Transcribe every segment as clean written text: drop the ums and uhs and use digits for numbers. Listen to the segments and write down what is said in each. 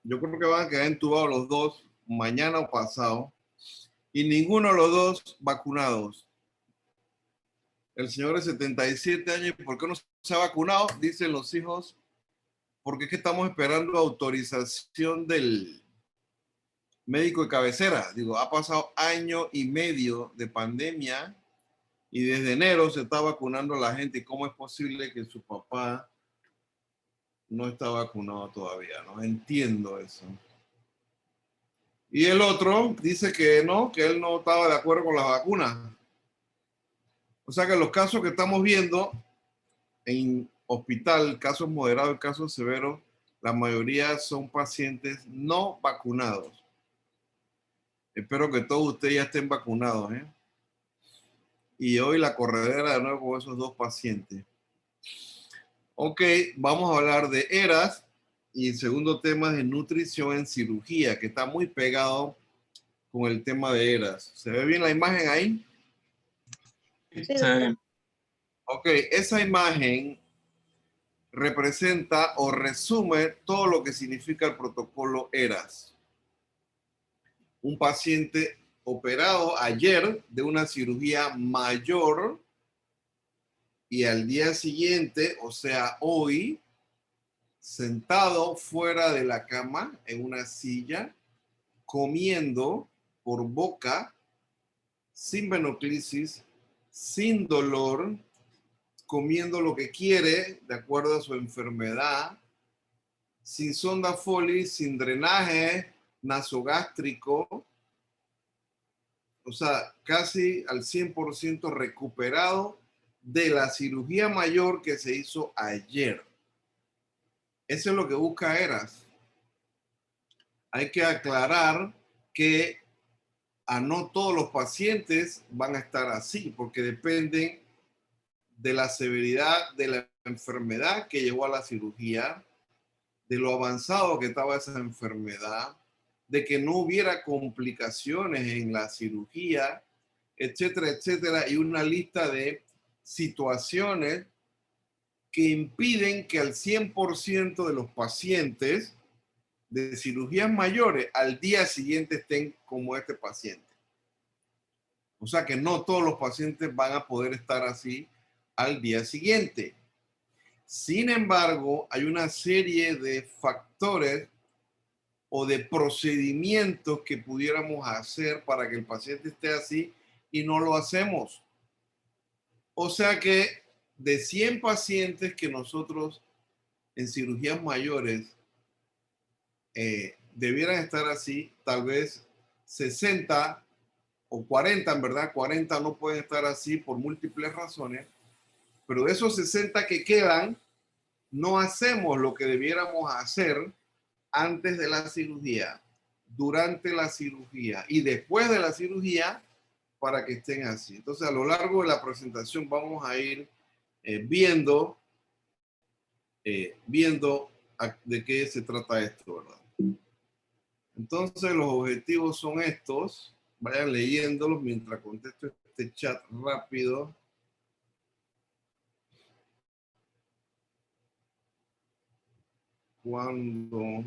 Yo creo que van a quedar entubados los dos mañana o pasado. Y ninguno de los dos vacunados. El señor de 77 años, ¿por qué no se ha vacunado? Dicen los hijos, porque es que estamos esperando autorización del médico de cabecera. Digo, ha pasado año y medio de pandemia y desde enero se está vacunando a la gente. ¿Cómo es posible que su papá no está vacunado todavía? No entiendo eso. Y el otro dice que no, que él no estaba de acuerdo con las vacunas. O sea que los casos que estamos viendo en hospital, casos moderados y casos severos, la mayoría son pacientes no vacunados. Espero que todos ustedes ya estén vacunados, ¿eh? Y hoy la corredera de nuevo con esos dos pacientes. Ok, vamos a hablar de ERAS y el segundo tema es de nutrición en cirugía, que está muy pegado con el tema de ERAS. ¿Se ve bien la imagen ahí? Sí, doctor. Ok, esa imagen representa o resume todo lo que significa el protocolo ERAS. Un paciente operado ayer de una cirugía mayor y al día siguiente, o sea, hoy, sentado fuera de la cama en una silla, comiendo por boca, sin venoclisis, sin dolor, comiendo lo que quiere de acuerdo a su enfermedad, sin sonda Foley, sin drenaje nasogástrico, o sea, casi al 100% recuperado de la cirugía mayor que se hizo ayer. Eso es lo que busca ERAS. Hay que aclarar que a no todos los pacientes van a estar así, porque dependen de la severidad de la enfermedad que llevó a la cirugía, de lo avanzado que estaba esa enfermedad, de que no hubiera complicaciones en la cirugía, etcétera, etcétera, y una lista de situaciones que impiden que al 100% de los pacientes de cirugías mayores al día siguiente estén como este paciente. O sea que no todos los pacientes van a poder estar así al día siguiente. Sin embargo, hay una serie de factores o de procedimientos que pudiéramos hacer para que el paciente esté así y no lo hacemos. O sea que de 100 pacientes que nosotros en cirugías mayores debieran estar así, tal vez 60 o 40, en verdad, 40 no pueden estar así por múltiples razones, pero de esos 60 que quedan, no hacemos lo que debiéramos hacer antes de la cirugía, durante la cirugía y después de la cirugía para que estén así. Entonces, a lo largo de la presentación vamos a ir viendo de qué se trata esto, ¿verdad? Entonces, los objetivos son estos. Vayan leyéndolos mientras contesto este chat rápido. Cuando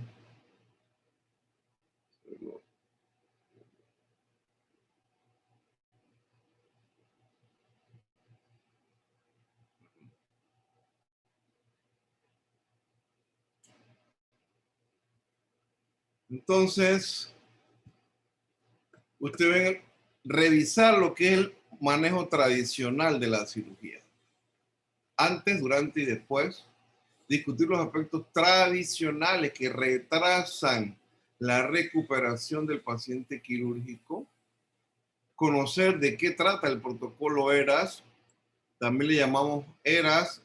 entonces, ustedes ven revisar lo que es el manejo tradicional de la cirugía. Antes, durante y después, discutir los aspectos tradicionales que retrasan la recuperación del paciente quirúrgico, conocer de qué trata el protocolo ERAS, también le llamamos ERAS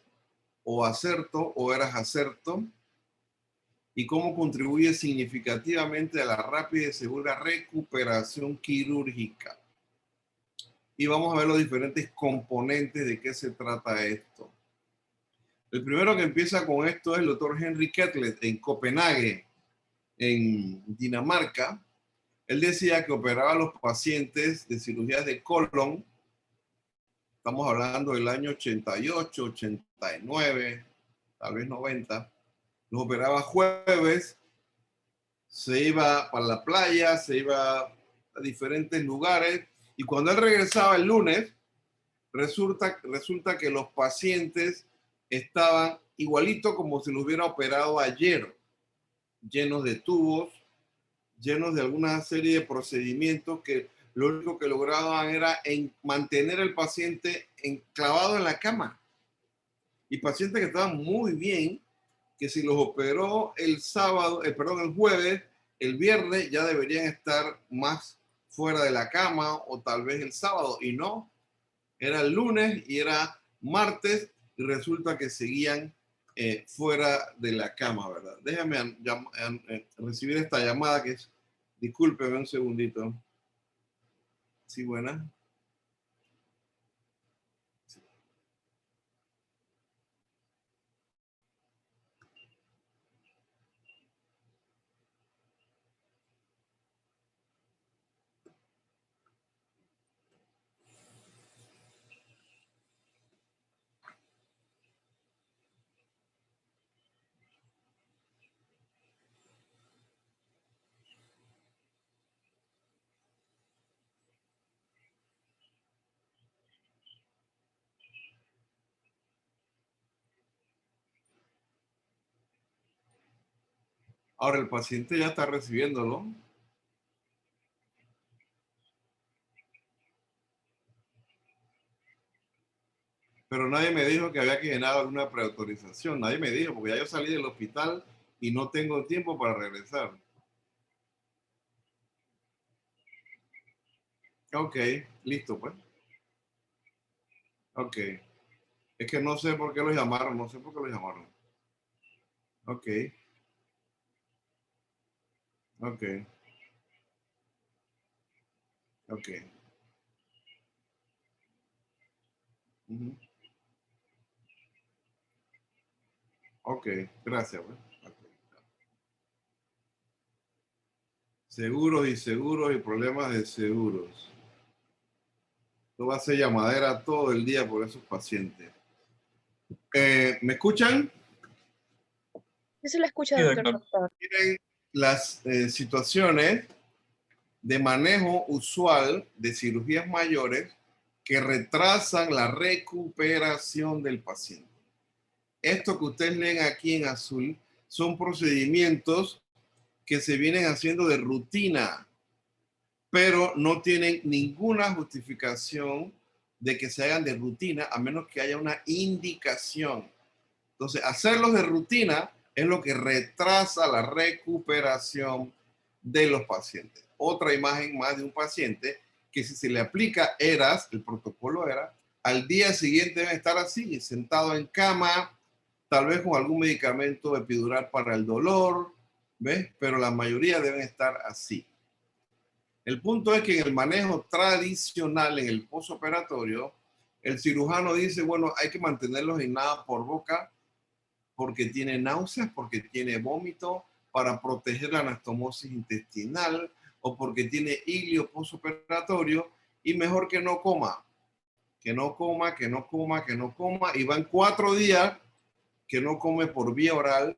o ACERTO o ERAS ACERTO, y cómo contribuye significativamente a la rápida y segura recuperación quirúrgica. Y vamos a ver los diferentes componentes de qué se trata esto. El primero que empieza con esto es el doctor Henry Ketlet en Copenhague, en Dinamarca. Él decía que operaba a los pacientes de cirugías de colon. Estamos hablando del año 88, 89, tal vez 90. Los operaba jueves, se iba para la playa, se iba a diferentes lugares, y cuando él regresaba el lunes, resulta que los pacientes estaban igualito como si lo hubiera operado ayer, llenos de tubos, llenos de alguna serie de procedimientos que lo único que lograban era mantener al paciente enclavado en la cama. Y pacientes que estaban muy bien, que si los operó el sábado, perdón, el jueves, el viernes ya deberían estar más fuera de la cama, o tal vez el sábado, y no, era el lunes y era martes, y resulta que seguían fuera de la cama, ¿verdad? Déjame recibir esta llamada que es, discúlpeme un segundito. Sí, buena. Sí. Ahora el paciente ya está recibiéndolo, pero nadie me dijo que había que llenar alguna preautorización. Nadie me dijo, porque ya yo salí del hospital y no tengo tiempo para regresar. Ok, listo, pues. Ok. Es que no sé por qué los llamaron, no sé por qué los llamaron. Ok, ok, ok. Ujú. Ok, gracias, pues. Ok. Seguros y seguros y problemas de seguros. Esto va a ser llamadera todo el día por esos pacientes. ¿Me escuchan? Yo se la escucho, Sí, doctor. doctor. Miren las situaciones de manejo usual de cirugías mayores que retrasan la recuperación del paciente. Esto que ustedes leen aquí en azul son procedimientos que se vienen haciendo de rutina, pero no tienen ninguna justificación de que se hagan de rutina a menos que haya una indicación. Entonces, hacerlos de rutina es lo que retrasa la recuperación de los pacientes. Otra imagen más de un paciente que si se le aplica ERAS, el protocolo ERAS, al día siguiente debe estar así, sentado en cama, tal vez con algún medicamento epidural para el dolor, ¿ves? Pero la mayoría deben estar así. El punto es que en el manejo tradicional, en el posoperatorio, el cirujano dice, bueno, hay que mantenerlos en nada por boca porque tiene náuseas, porque tiene vómito, para proteger la anastomosis intestinal, o porque tiene ilio posoperatorio, y mejor que no coma, que no coma, que no coma, que no coma, y van 4 días que no come por vía oral,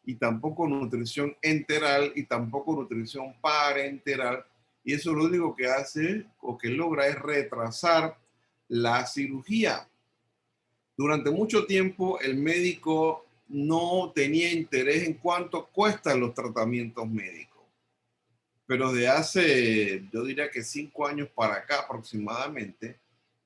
y tampoco nutrición enteral, y tampoco nutrición parenteral, y eso lo único que hace o que logra es retrasar la cirugía. Durante mucho tiempo el médico no tenía interés en cuánto cuestan los tratamientos médicos, pero de hace, yo diría que 5 años para acá aproximadamente,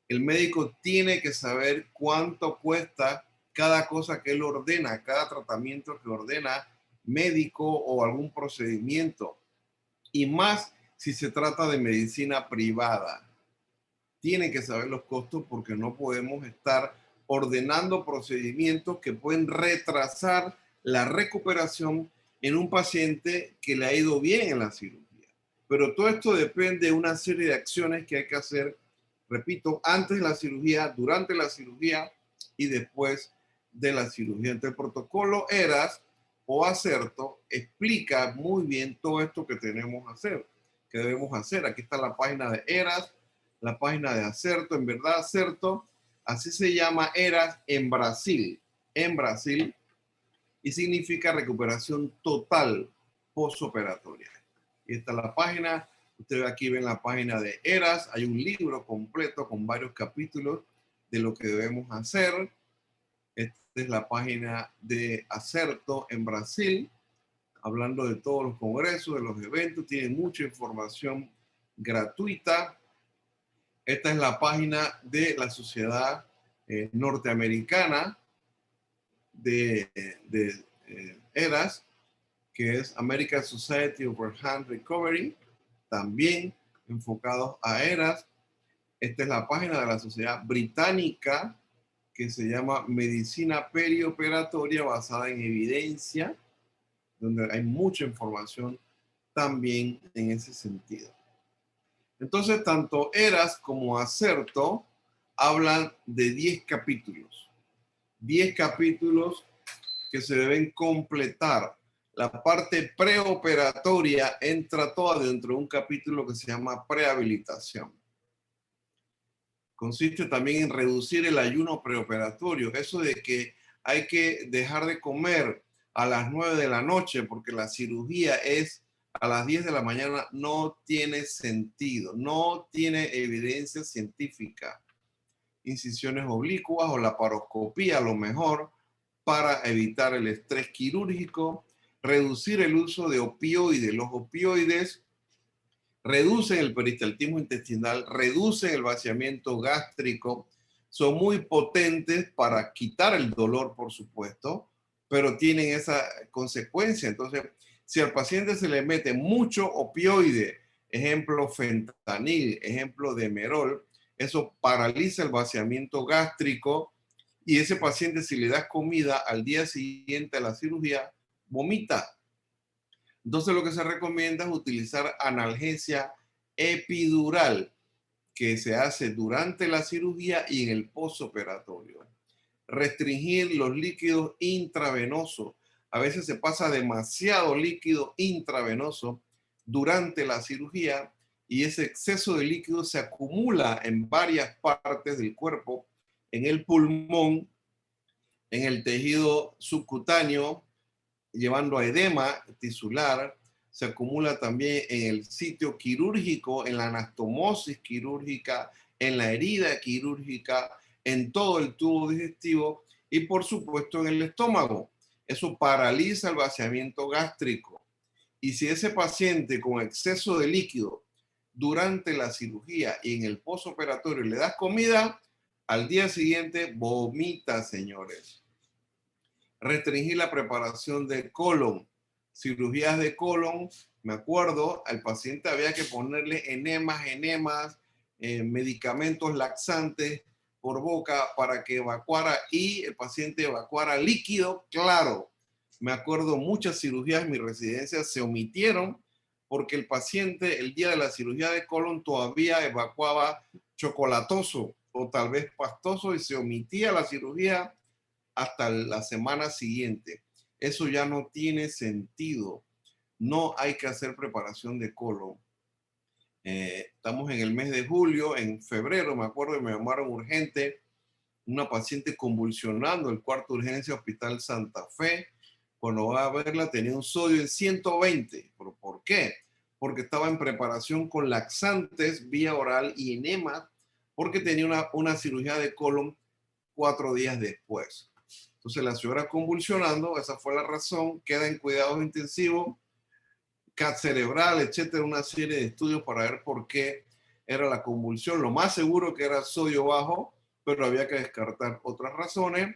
el médico tiene que saber cuánto cuesta cada cosa que él ordena, cada tratamiento que ordena médico o algún procedimiento, y más si se trata de medicina privada. Tiene que saber los costos porque no podemos estar ordenando procedimientos que pueden retrasar la recuperación en un paciente que le ha ido bien en la cirugía. Pero todo esto depende de una serie de acciones que hay que hacer, repito, antes de la cirugía, durante la cirugía y después de la cirugía. Entonces, el protocolo ERAS o ACERTO explica muy bien todo esto que tenemos que hacer, que debemos hacer. Aquí está la página de ERAS, la página de ACERTO. En verdad, ACERTO, así se llama ERAS en Brasil, y significa recuperación total. posoperatoria. Y esta es la página. Ustedes aquí ven la página de ERAS. Hay un libro completo con varios capítulos de lo que debemos hacer. Esta es la página de Acerto en Brasil, hablando de todos los congresos, de los eventos. Tiene mucha información gratuita. Esta es la página de la Sociedad Norteamericana de ERAS, que es American Society of Hand Recovery, también enfocados a ERAS. Esta es la página de la Sociedad Británica, que se llama Medicina Perioperatoria basada en evidencia, donde hay mucha información también en ese sentido. Entonces, tanto ERAS como Acerto hablan de 10 capítulos. 10 capítulos que se deben completar. La parte preoperatoria entra toda dentro de un capítulo que se llama prehabilitación. Consiste también en reducir el ayuno preoperatorio. Eso de que hay que dejar de comer a las 9 de la noche porque la cirugía es a las 10 de la mañana no tiene sentido, no tiene evidencia científica. Incisiones oblicuas o laparoscopía a lo mejor para evitar el estrés quirúrgico, reducir el uso de opioides. Los opioides reducen el peristaltismo intestinal, reducen el vaciamiento gástrico, son muy potentes para quitar el dolor, por supuesto, pero tienen esa consecuencia. Entonces, si al paciente se le mete mucho opioide, ejemplo fentanil, ejemplo demerol, eso paraliza el vaciamiento gástrico y ese paciente, si le das comida al día siguiente a la cirugía, vomita. Entonces lo que se recomienda es utilizar analgesia epidural que se hace durante la cirugía y en el postoperatorio. Restringir los líquidos intravenosos. A veces se pasa demasiado líquido intravenoso durante la cirugía y ese exceso de líquido se acumula en varias partes del cuerpo, en el pulmón, en el tejido subcutáneo, llevando a edema tisular, se acumula también en el sitio quirúrgico, en la anastomosis quirúrgica, en la herida quirúrgica, en todo el tubo digestivo y por supuesto en el estómago. Eso paraliza el vaciamiento gástrico. Y si ese paciente con exceso de líquido durante la cirugía y en el postoperatorio le das comida, al día siguiente vomita, señores. Restringir la preparación de colon. Cirugías de colon, me acuerdo, al paciente había que ponerle enemas, medicamentos laxantes por boca para que evacuara y el paciente evacuara líquido claro. Me acuerdo muchas cirugías en mi residencia se omitieron porque el paciente el día de la cirugía de colon todavía evacuaba chocolatoso o tal vez pastoso y se omitía la cirugía hasta la semana siguiente. Eso ya no tiene sentido. No hay que hacer preparación de colon. Estamos en el mes de julio, en febrero, me acuerdo que me llamaron urgente, una paciente convulsionando el cuarto de urgencia Hospital Santa Fe. Cuando va a verla tenía un sodio en 120. ¿Pero por qué? Porque estaba en preparación con laxantes vía oral y enemas, porque tenía una cirugía de colon 4 días después. Entonces la señora convulsionando, esa fue la razón, queda en cuidados intensivos, CAT cerebral, etcétera, una serie de estudios para ver por qué era la convulsión. Lo más seguro que era sodio bajo, pero había que descartar otras razones.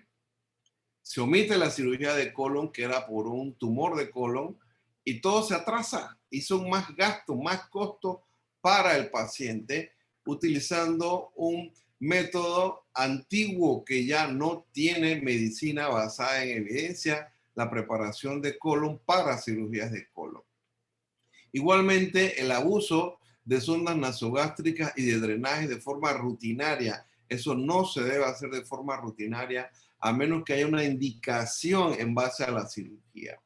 Se omite la cirugía de colon, que era por un tumor de colon, y todo se atrasa y son más gastos, más costos para el paciente, utilizando un método antiguo que ya no tiene medicina basada en evidencia, la preparación de colon para cirugías de colon. Igualmente, el abuso de sondas nasogástricas y de drenaje de forma rutinaria, eso no se debe hacer de forma rutinaria a menos que haya una indicación en base a la cirugía.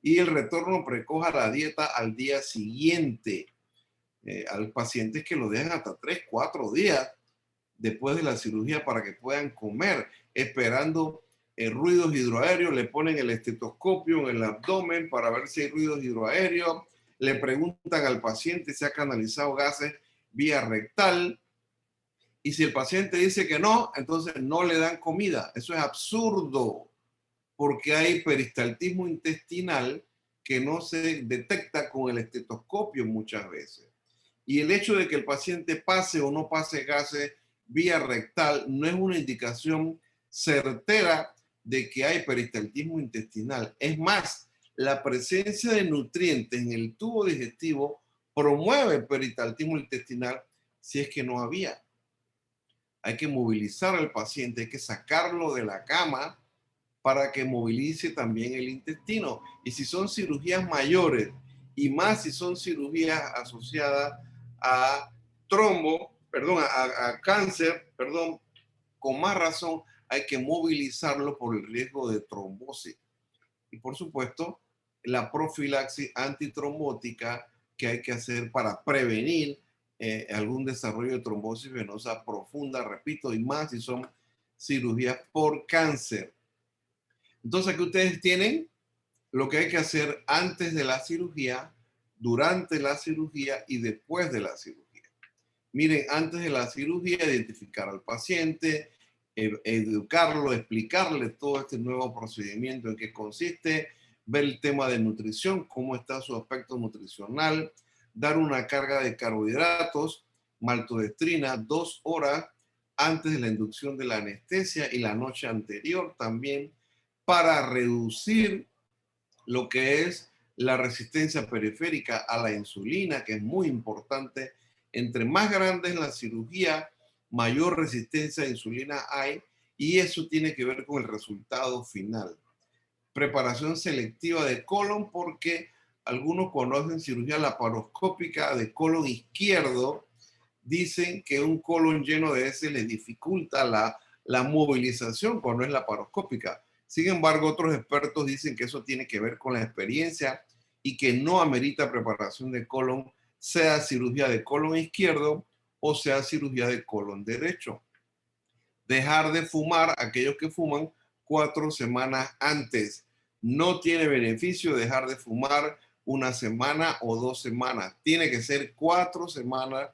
Y el retorno precoz a la dieta al día siguiente. Al paciente que lo dejan hasta 3, 4 días después de la cirugía para que puedan comer, esperando ruidos hidroaéreos, le ponen el estetoscopio en el abdomen para ver si hay ruidos hidroaéreos, le preguntan al paciente si ha canalizado gases vía rectal, y si el paciente dice que no, entonces no le dan comida. Eso es absurdo, porque hay peristaltismo intestinal que no se detecta con el estetoscopio muchas veces. Y el hecho de que el paciente pase o no pase gases vía rectal no es una indicación certera de que hay peristaltismo intestinal. Es más, la presencia de nutrientes en el tubo digestivo promueve el peristaltismo intestinal si es que no había. Hay que movilizar al paciente, hay que sacarlo de la cama para que movilice también el intestino. Y si son cirugías mayores, y más si son cirugías asociadas a a cáncer, con más razón hay que movilizarlo por el riesgo de trombosis. Y por supuesto, la profilaxis antitrombótica que hay que hacer para prevenir algún desarrollo de trombosis venosa profunda, repito, y más si son cirugías por cáncer. Entonces, aquí ustedes tienen lo que hay que hacer antes de la cirugía, durante la cirugía y después de la cirugía. Miren, antes de la cirugía, identificar al paciente, educarlo, explicarle todo este nuevo procedimiento en qué consiste, ver el tema de nutrición, cómo está su aspecto nutricional, dar una carga de carbohidratos, maltodextrina, 2 horas antes de la inducción de la anestesia y la noche anterior también, para reducir lo que es la resistencia periférica a la insulina, que es muy importante. Entre más grande es la cirugía, mayor resistencia a insulina hay, y eso tiene que ver con el resultado final. Preparación selectiva de colon, porque algunos cuando hacen cirugía laparoscópica de colon izquierdo, dicen que un colon lleno de heces les dificulta la movilización cuando es laparoscópica. Sin embargo, otros expertos dicen que eso tiene que ver con la experiencia y que no amerita preparación de colon, sea cirugía de colon izquierdo o sea cirugía de colon derecho. Dejar de fumar, aquellos que fuman 4 semanas antes. No tiene beneficio dejar de fumar 1 semana o 2 semanas. Tiene que ser 4 semanas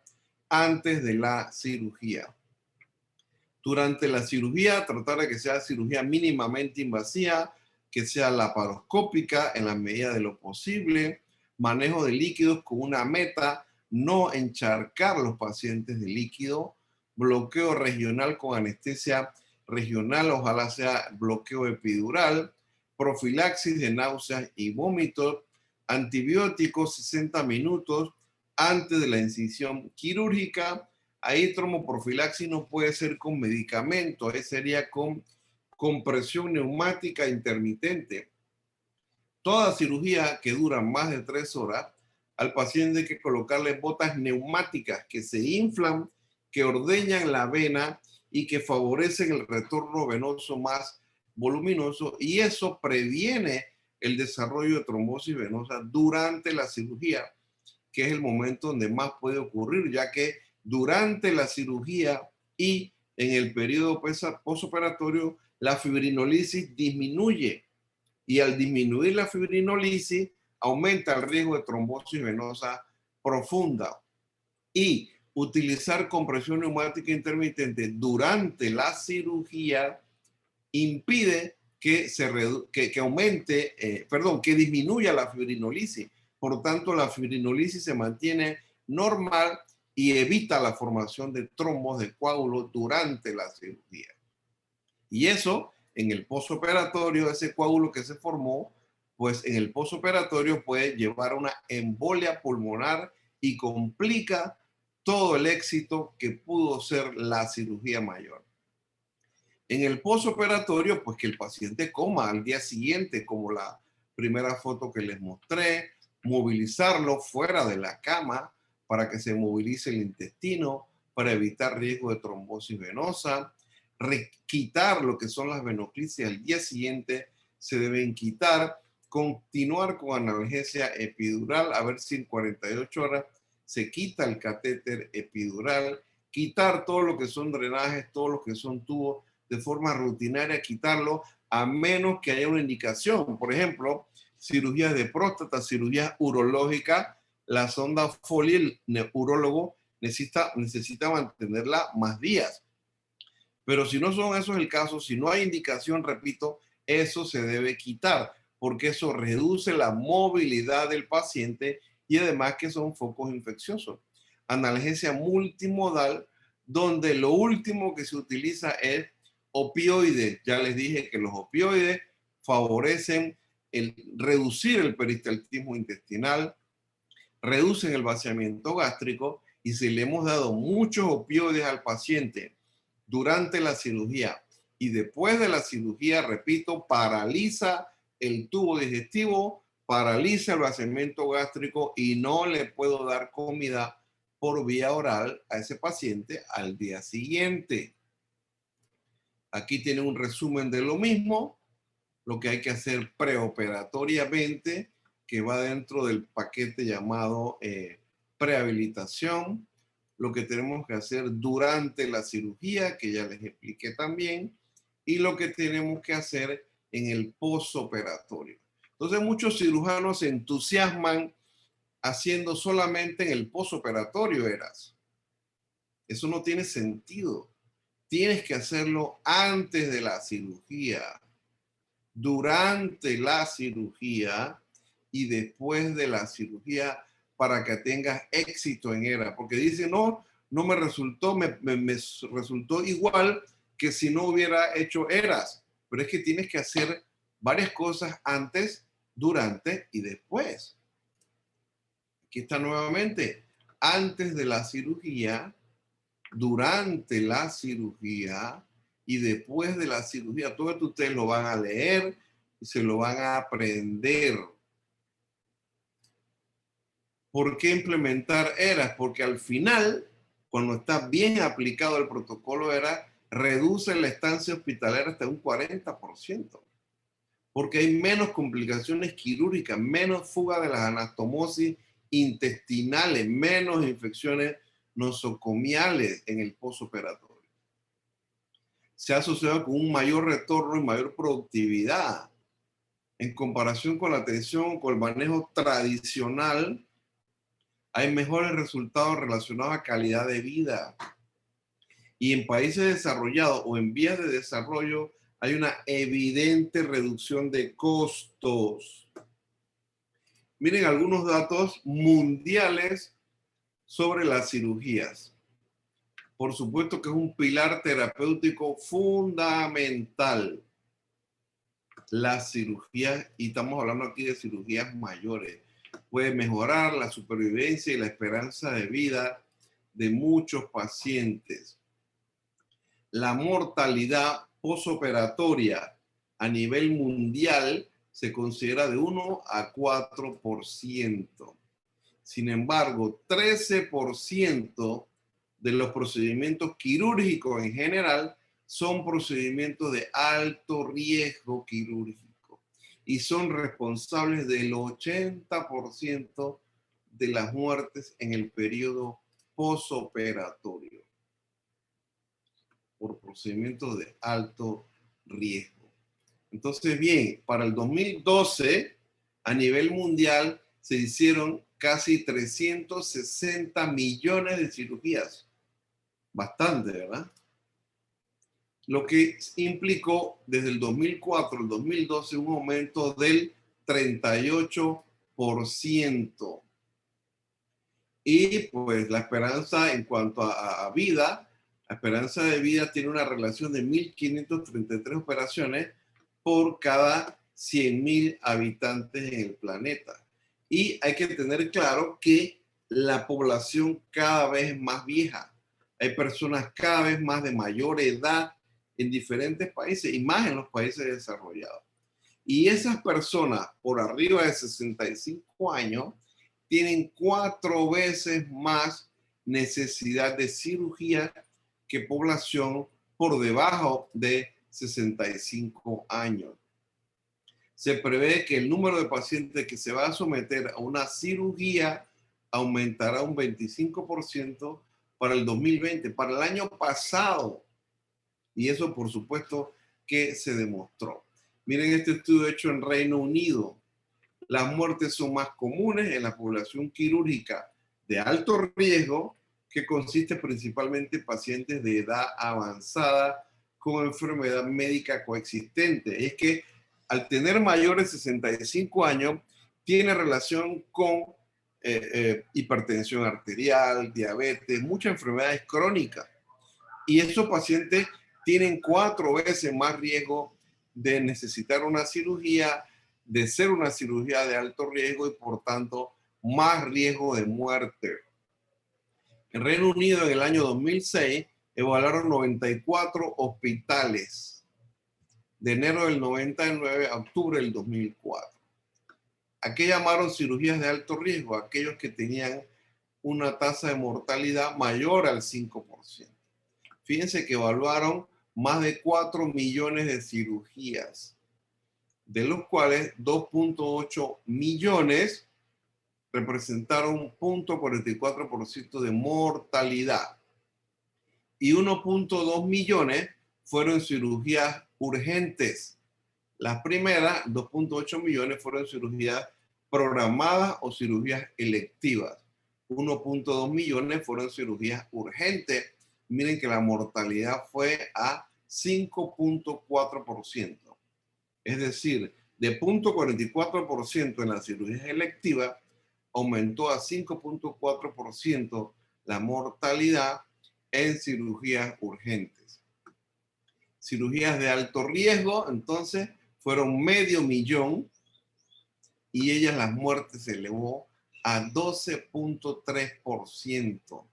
antes de la cirugía. Durante la cirugía, tratar de que sea cirugía mínimamente invasiva, que sea laparoscópica en la medida de lo posible, manejo de líquidos con una meta, no encharcar los pacientes de líquido, bloqueo regional con anestesia regional, ojalá sea bloqueo epidural, profilaxis de náuseas y vómitos, antibióticos 60 minutos antes de la incisión quirúrgica. Ahí tromoprofilaxis no puede ser con medicamento, ahí sería con compresión neumática intermitente. Toda cirugía que dura más de 3 horas, al paciente hay que colocarle botas neumáticas que se inflan, que ordeñan la vena y que favorecen el retorno venoso más voluminoso, y eso previene el desarrollo de trombosis venosa durante la cirugía, que es el momento donde más puede ocurrir, ya que durante la cirugía y en el periodo postoperatorio la fibrinolisis disminuye, y al disminuir la fibrinolisis aumenta el riesgo de trombosis venosa profunda. Y utilizar compresión neumática intermitente durante la cirugía impide que que disminuya la fibrinolisis. Por tanto, la fibrinolisis se mantiene normal y evita la formación de trombos de coágulos durante la cirugía. Y eso, en el postoperatorio, ese coágulo que se formó, pues en el postoperatorio puede llevar a una embolia pulmonar y complica todo el éxito que pudo ser la cirugía mayor. En el postoperatorio, pues que el paciente coma al día siguiente, como la primera foto que les mostré, movilizarlo fuera de la cama para que se movilice el intestino, para evitar riesgo de trombosis venosa, quitar lo que son las venoclisis al día siguiente, se deben quitar, continuar con analgesia epidural, a ver si en 48 horas se quita el catéter epidural, quitar todo lo que son drenajes, todo lo que son tubos, de forma rutinaria, quitarlo a menos que haya una indicación. Por ejemplo, cirugías de próstata, cirugías urológicas, la sonda Foley, el urólogo necesita mantenerla más días. Pero si no son esos el caso, si no hay indicación, repito, eso se debe quitar, porque eso reduce la movilidad del paciente y además que son focos infecciosos. Analgesia multimodal, donde lo último que se utiliza es opioides. Ya les dije que los opioides favorecen reducir el peristaltismo intestinal, reducen el vaciamiento gástrico, y si le hemos dado muchos opioides al paciente durante la cirugía y después de la cirugía, repito, paraliza el tubo digestivo, paraliza el vaciamiento gástrico y no le puedo dar comida por vía oral a ese paciente al día siguiente. Aquí tiene un resumen de lo mismo, lo que hay que hacer preoperatoriamente, que va dentro del paquete llamado prehabilitación, lo que tenemos que hacer durante la cirugía, que ya les expliqué también, y lo que tenemos que hacer en el postoperatorio. Entonces muchos cirujanos se entusiasman haciendo solamente en el postoperatorio, Eso no tiene sentido. Tienes que hacerlo antes de la cirugía, durante la cirugía y después de la cirugía, para que tengas éxito en ERA. Porque dice, no me resultó, me resultó igual que si no hubiera hecho ERAS. Pero es que tienes que hacer varias cosas antes, durante y después. Aquí está nuevamente, antes de la cirugía, durante la cirugía y después de la cirugía. Todo esto ustedes lo van a leer y se lo van a aprender. ¿Por qué implementar ERAS? Porque al final, cuando está bien aplicado el protocolo ERAS, reduce la estancia hospitalaria hasta un 40%. Porque hay menos complicaciones quirúrgicas, menos fuga de las anastomosis intestinales, menos infecciones nosocomiales en el postoperatorio. Se ha asociado con un mayor retorno y mayor productividad en comparación con la atención, con el manejo tradicional. Hay mejores resultados relacionados a calidad de vida. Y en países desarrollados o en vías de desarrollo hay una evidente reducción de costos. Miren algunos datos mundiales sobre las cirugías. Por supuesto que es un pilar terapéutico fundamental. Las cirugías, y estamos hablando aquí de cirugías mayores, puede mejorar la supervivencia y la esperanza de vida de muchos pacientes. La mortalidad posoperatoria a nivel mundial se considera de 1 a 4%. Sin embargo, 13% de los procedimientos quirúrgicos en general son procedimientos de alto riesgo quirúrgico y son responsables del 80% de las muertes en el periodo posoperatorio por procedimientos de alto riesgo. Entonces, bien, para el 2012, a nivel mundial, se hicieron casi 360 millones de cirugías. Bastante, ¿verdad? Lo que implicó desde el 2004 al 2012 un aumento del 38%. Y pues la esperanza en cuanto a vida, la esperanza de vida tiene una relación de 1.533 operaciones por cada 100.000 habitantes en el planeta. Y hay que tener claro que la población cada vez es más vieja. Hay personas cada vez más de mayor edad en diferentes países y más en los países desarrollados. Y esas personas por arriba de 65 años tienen 4 veces más necesidad de cirugía que población por debajo de 65 años. Se prevé que el número de pacientes que se va a someter a una cirugía aumentará un 25% para el 2020, para el año pasado. Y eso, por supuesto, que se demostró. Miren este estudio hecho en Reino Unido. Las muertes son más comunes en la población quirúrgica de alto riesgo, que consiste principalmente en pacientes de edad avanzada con enfermedad médica coexistente. Es que al tener mayores de 65 años, tiene relación con hipertensión arterial, diabetes, muchas enfermedades crónicas. Y esos pacientes tienen 4 veces más riesgo de necesitar una cirugía, de ser una cirugía de alto riesgo y por tanto más riesgo de muerte. En Reino Unido en el año 2006 evaluaron 94 hospitales de enero del 99 a octubre del 2004. ¿A qué llamaron cirugías de alto riesgo? Aquellos que tenían una tasa de mortalidad mayor al 5%. Fíjense que evaluaron más de 4 millones de cirugías, de los cuales 2.8 millones representaron 0.44% de mortalidad y 1.2 millones fueron cirugías urgentes. Las primeras, 2.8 millones, fueron cirugías programadas o cirugías electivas. 1.2 millones fueron cirugías urgentes. Miren que la mortalidad fue a 5.4%. Es decir, de 0.44% en las cirugías electivas, aumentó a 5.4% la mortalidad en cirugías urgentes. Cirugías de alto riesgo, entonces, fueron 500,000 y ellas las muertes se elevó a 12.3%.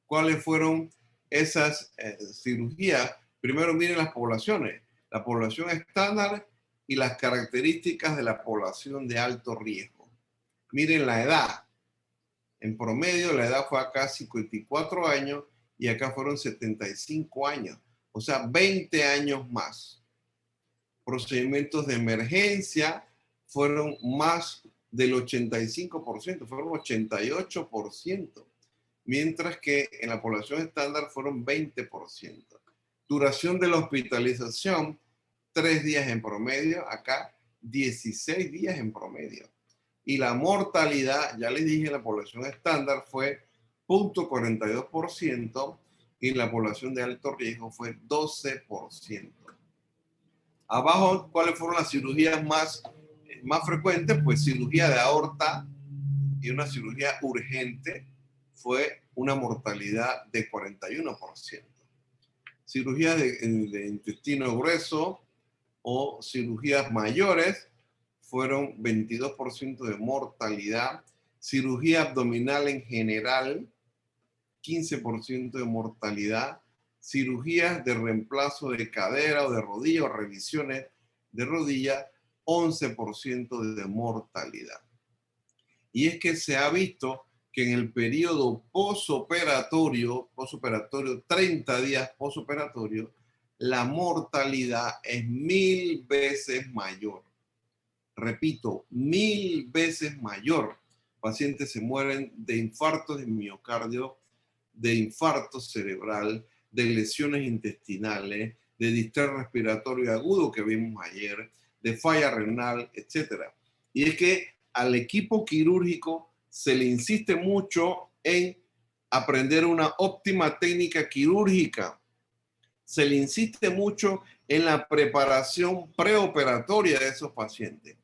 ¿Cuáles fueron esas cirugías? Primero miren las poblaciones, la población estándar y las características de la población de alto riesgo. Miren la edad. En promedio la edad fue acá 54 años y acá fueron 75 años. O sea, 20 años más. Procedimientos de emergencia fueron más del 85%, fueron 88%, mientras que en la población estándar fueron 20%. Duración de la hospitalización, 3 días en promedio, acá 16 días en promedio. Y la mortalidad, ya les dije, en la población estándar fue 0.42% y en la población de alto riesgo fue 12%. Abajo, ¿cuáles fueron las cirugías más frecuentes? Pues cirugía de aorta y una cirugía urgente fue una mortalidad de 41%. Cirugías de intestino grueso o cirugías mayores fueron 22% de mortalidad. Cirugía abdominal en general, 15% de mortalidad. Cirugías de reemplazo de cadera o de rodilla o revisiones de rodilla, 11% de mortalidad. Y es que se ha visto que en el periodo posoperatorio, 30 días posoperatorio, la mortalidad es 1000 veces mayor. Repito, 1000 veces mayor. Pacientes se mueren de infartos de miocardio, de infarto cerebral, de lesiones intestinales, de distrés respiratorio agudo que vimos ayer, de falla renal, etc. Y es que al equipo quirúrgico se le insiste mucho en aprender una óptima técnica quirúrgica. Se le insiste mucho en la preparación preoperatoria de esos pacientes,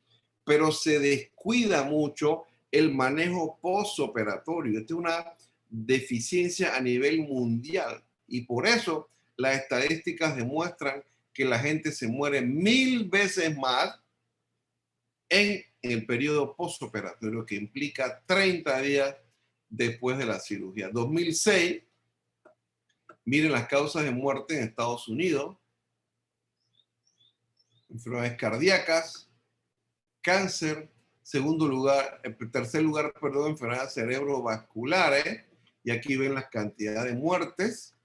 pero se descuida mucho el manejo postoperatorio. Esta es una deficiencia a nivel mundial y por eso las estadísticas demuestran que la gente se muere 1000 veces más en el periodo postoperatorio, que implica 30 días después de la cirugía. 2006, miren las causas de muerte en Estados Unidos: enfermedades cardíacas, cáncer, tercer lugar, enfermedades cerebrovasculares, y aquí ven las cantidades de muertes.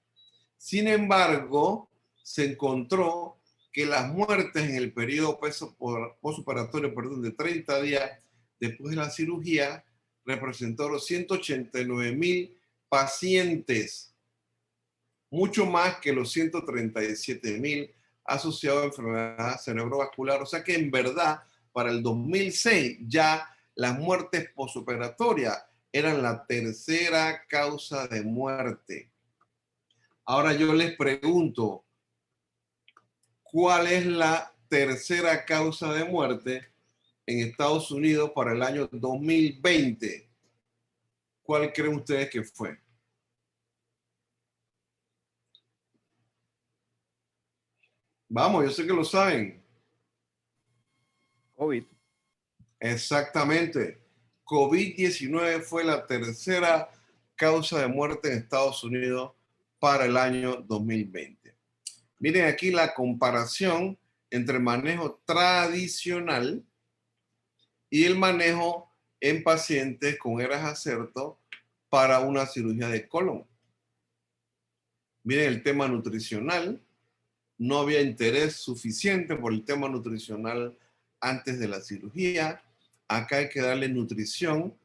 Sin embargo, se encontró que las muertes en el periodo postoperatorio, de 30 días después de la cirugía, representaron 189,000 pacientes, mucho más que los 137,000 asociado a enfermedad cerebrovascular. O sea que en verdad, para el 2006 ya las muertes posoperatorias eran la tercera causa de muerte. Ahora yo les pregunto, ¿cuál es la tercera causa de muerte en Estados Unidos para el año 2020? ¿Cuál creen ustedes que fue? Vamos, yo sé que lo saben. COVID. Exactamente. COVID-19 fue la tercera causa de muerte en Estados Unidos para el año 2020. Miren aquí la comparación entre el manejo tradicional y el manejo en pacientes con eras acerto para una cirugía de colon. Miren el tema nutricional. No había interés suficiente por el tema nutricional antes de la cirugía. Acá hay que darle nutrición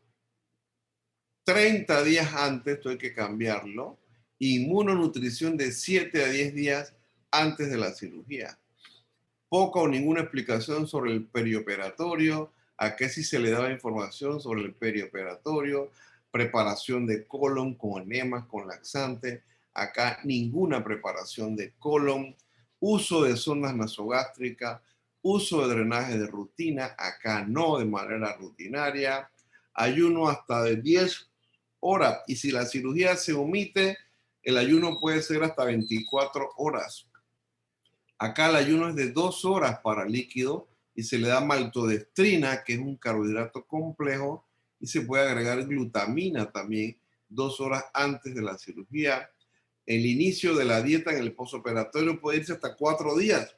30 días antes, esto hay que cambiarlo. Inmunonutrición de 7 a 10 días antes de la cirugía. Poca o ninguna explicación sobre el perioperatorio. Acá sí se le daba información sobre el perioperatorio, preparación de colon con enemas, con laxante. Acá ninguna preparación de colon, uso de sondas nasogástricas, uso de drenaje de rutina, acá no de manera rutinaria, ayuno hasta de 10 horas y si la cirugía se omite, el ayuno puede ser hasta 24 horas. Acá el ayuno es de 2 horas para líquido y se le da maltodextrina, que es un carbohidrato complejo, y se puede agregar glutamina también 2 horas antes de la cirugía. El inicio de la dieta en el postoperatorio puede irse hasta 4 días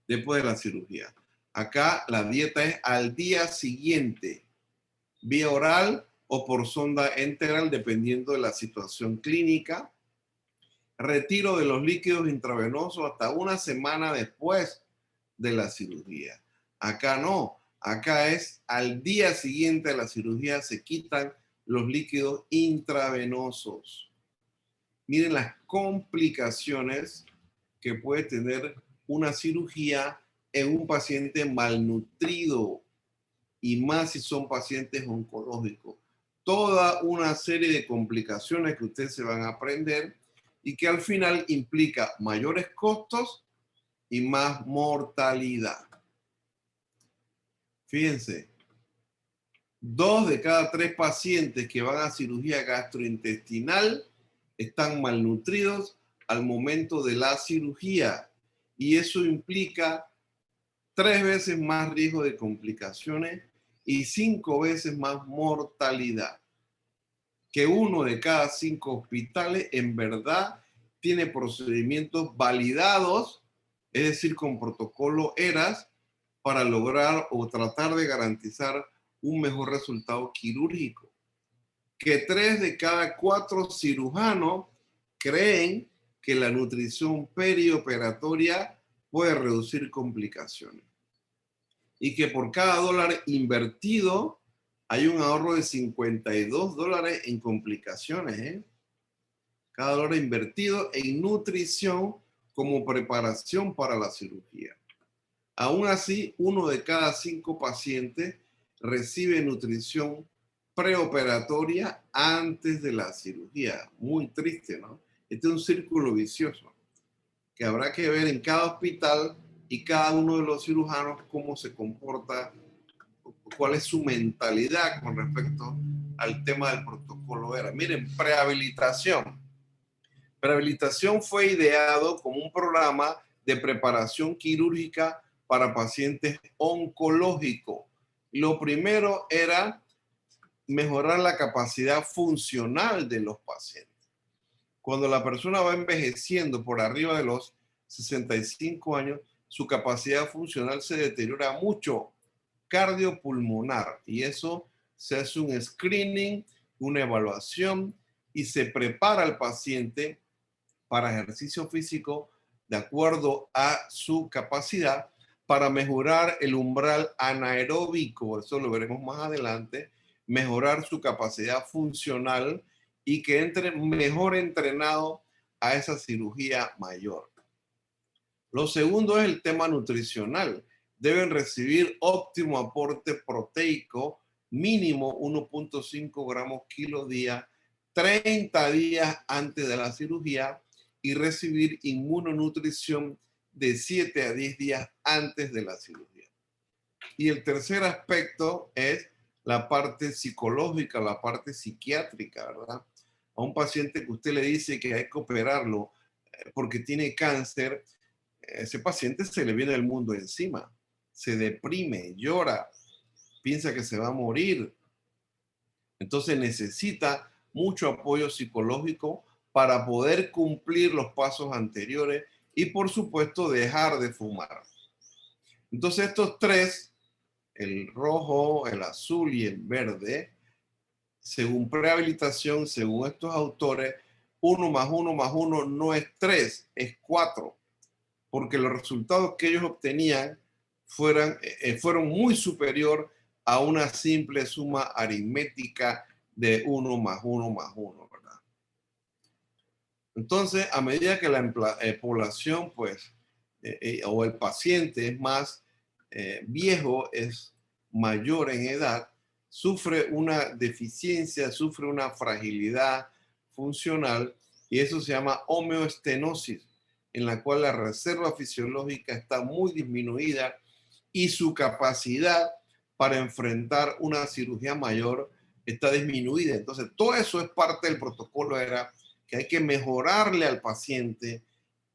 después de la cirugía. Acá la dieta es al día siguiente, vía oral o por sonda enteral, dependiendo de la situación clínica. Retiro de los líquidos intravenosos hasta una semana después de la cirugía. Acá no, acá es al día siguiente de la cirugía se quitan los líquidos intravenosos. Miren las complicaciones que puede tener una cirugía en un paciente malnutrido y más si son pacientes oncológicos. Toda una serie de complicaciones que ustedes se van a aprender y que al final implica mayores costos y más mortalidad. Fíjense, 2 de cada 3 pacientes que van a cirugía gastrointestinal están malnutridos al momento de la cirugía y eso implica 3 veces más riesgo de complicaciones y 5 veces más mortalidad. Que 1 de cada 5 hospitales en verdad tiene procedimientos validados, es decir, con protocolo ERAS, para lograr o tratar de garantizar un mejor resultado quirúrgico. Que 3 de cada 4 cirujanos creen que la nutrición perioperatoria puede reducir complicaciones. Y que por cada dólar invertido hay un ahorro de $52 en complicaciones. Cada dólar invertido en nutrición como preparación para la cirugía. Aún así, 1 de cada 5 pacientes recibe nutrición preoperatoria antes de la cirugía. Muy triste, ¿no? Este es un círculo vicioso que habrá que ver en cada hospital y cada uno de los cirujanos cómo se comporta, cuál es su mentalidad con respecto al tema del protocolo ERA. Miren, prehabilitación. Prehabilitación fue ideado como un programa de preparación quirúrgica para pacientes oncológicos. Lo primero era mejorar la capacidad funcional de los pacientes. Cuando la persona va envejeciendo por arriba de los 65 años, su capacidad funcional se deteriora mucho, cardiopulmonar, y eso se hace un screening, una evaluación y se prepara al paciente para ejercicio físico de acuerdo a su capacidad para mejorar el umbral anaeróbico, eso lo veremos más adelante, mejorar su capacidad funcional y que entre mejor entrenado a esa cirugía mayor. Lo segundo es el tema nutricional. Deben recibir óptimo aporte proteico, mínimo 1.5 gramos kilo día, 30 días antes de la cirugía y recibir inmunonutrición de 7 a 10 días antes de la cirugía. Y el tercer aspecto es la parte psicológica, la parte psiquiátrica, ¿verdad? A un paciente que usted le dice que hay que operarlo porque tiene cáncer, ese paciente se le viene el mundo encima, se deprime, llora, piensa que se va a morir. Entonces necesita mucho apoyo psicológico para poder cumplir los pasos anteriores y, por supuesto, dejar de fumar. Entonces estos tres, el rojo, el azul y el verde, según prehabilitación, según estos autores, 1 más 1 más 1 no es 3, es 4, porque los resultados que ellos obtenían fueron muy superior a una simple suma aritmética de 1 más 1 más 1, ¿verdad? Entonces, a medida que la población, pues, o el paciente es más viejo, es mayor en edad, sufre una deficiencia, sufre una fragilidad funcional y eso se llama homeostenosis, en la cual la reserva fisiológica está muy disminuida y su capacidad para enfrentar una cirugía mayor está disminuida. Entonces, todo eso es parte del protocolo, era que hay que mejorarle al paciente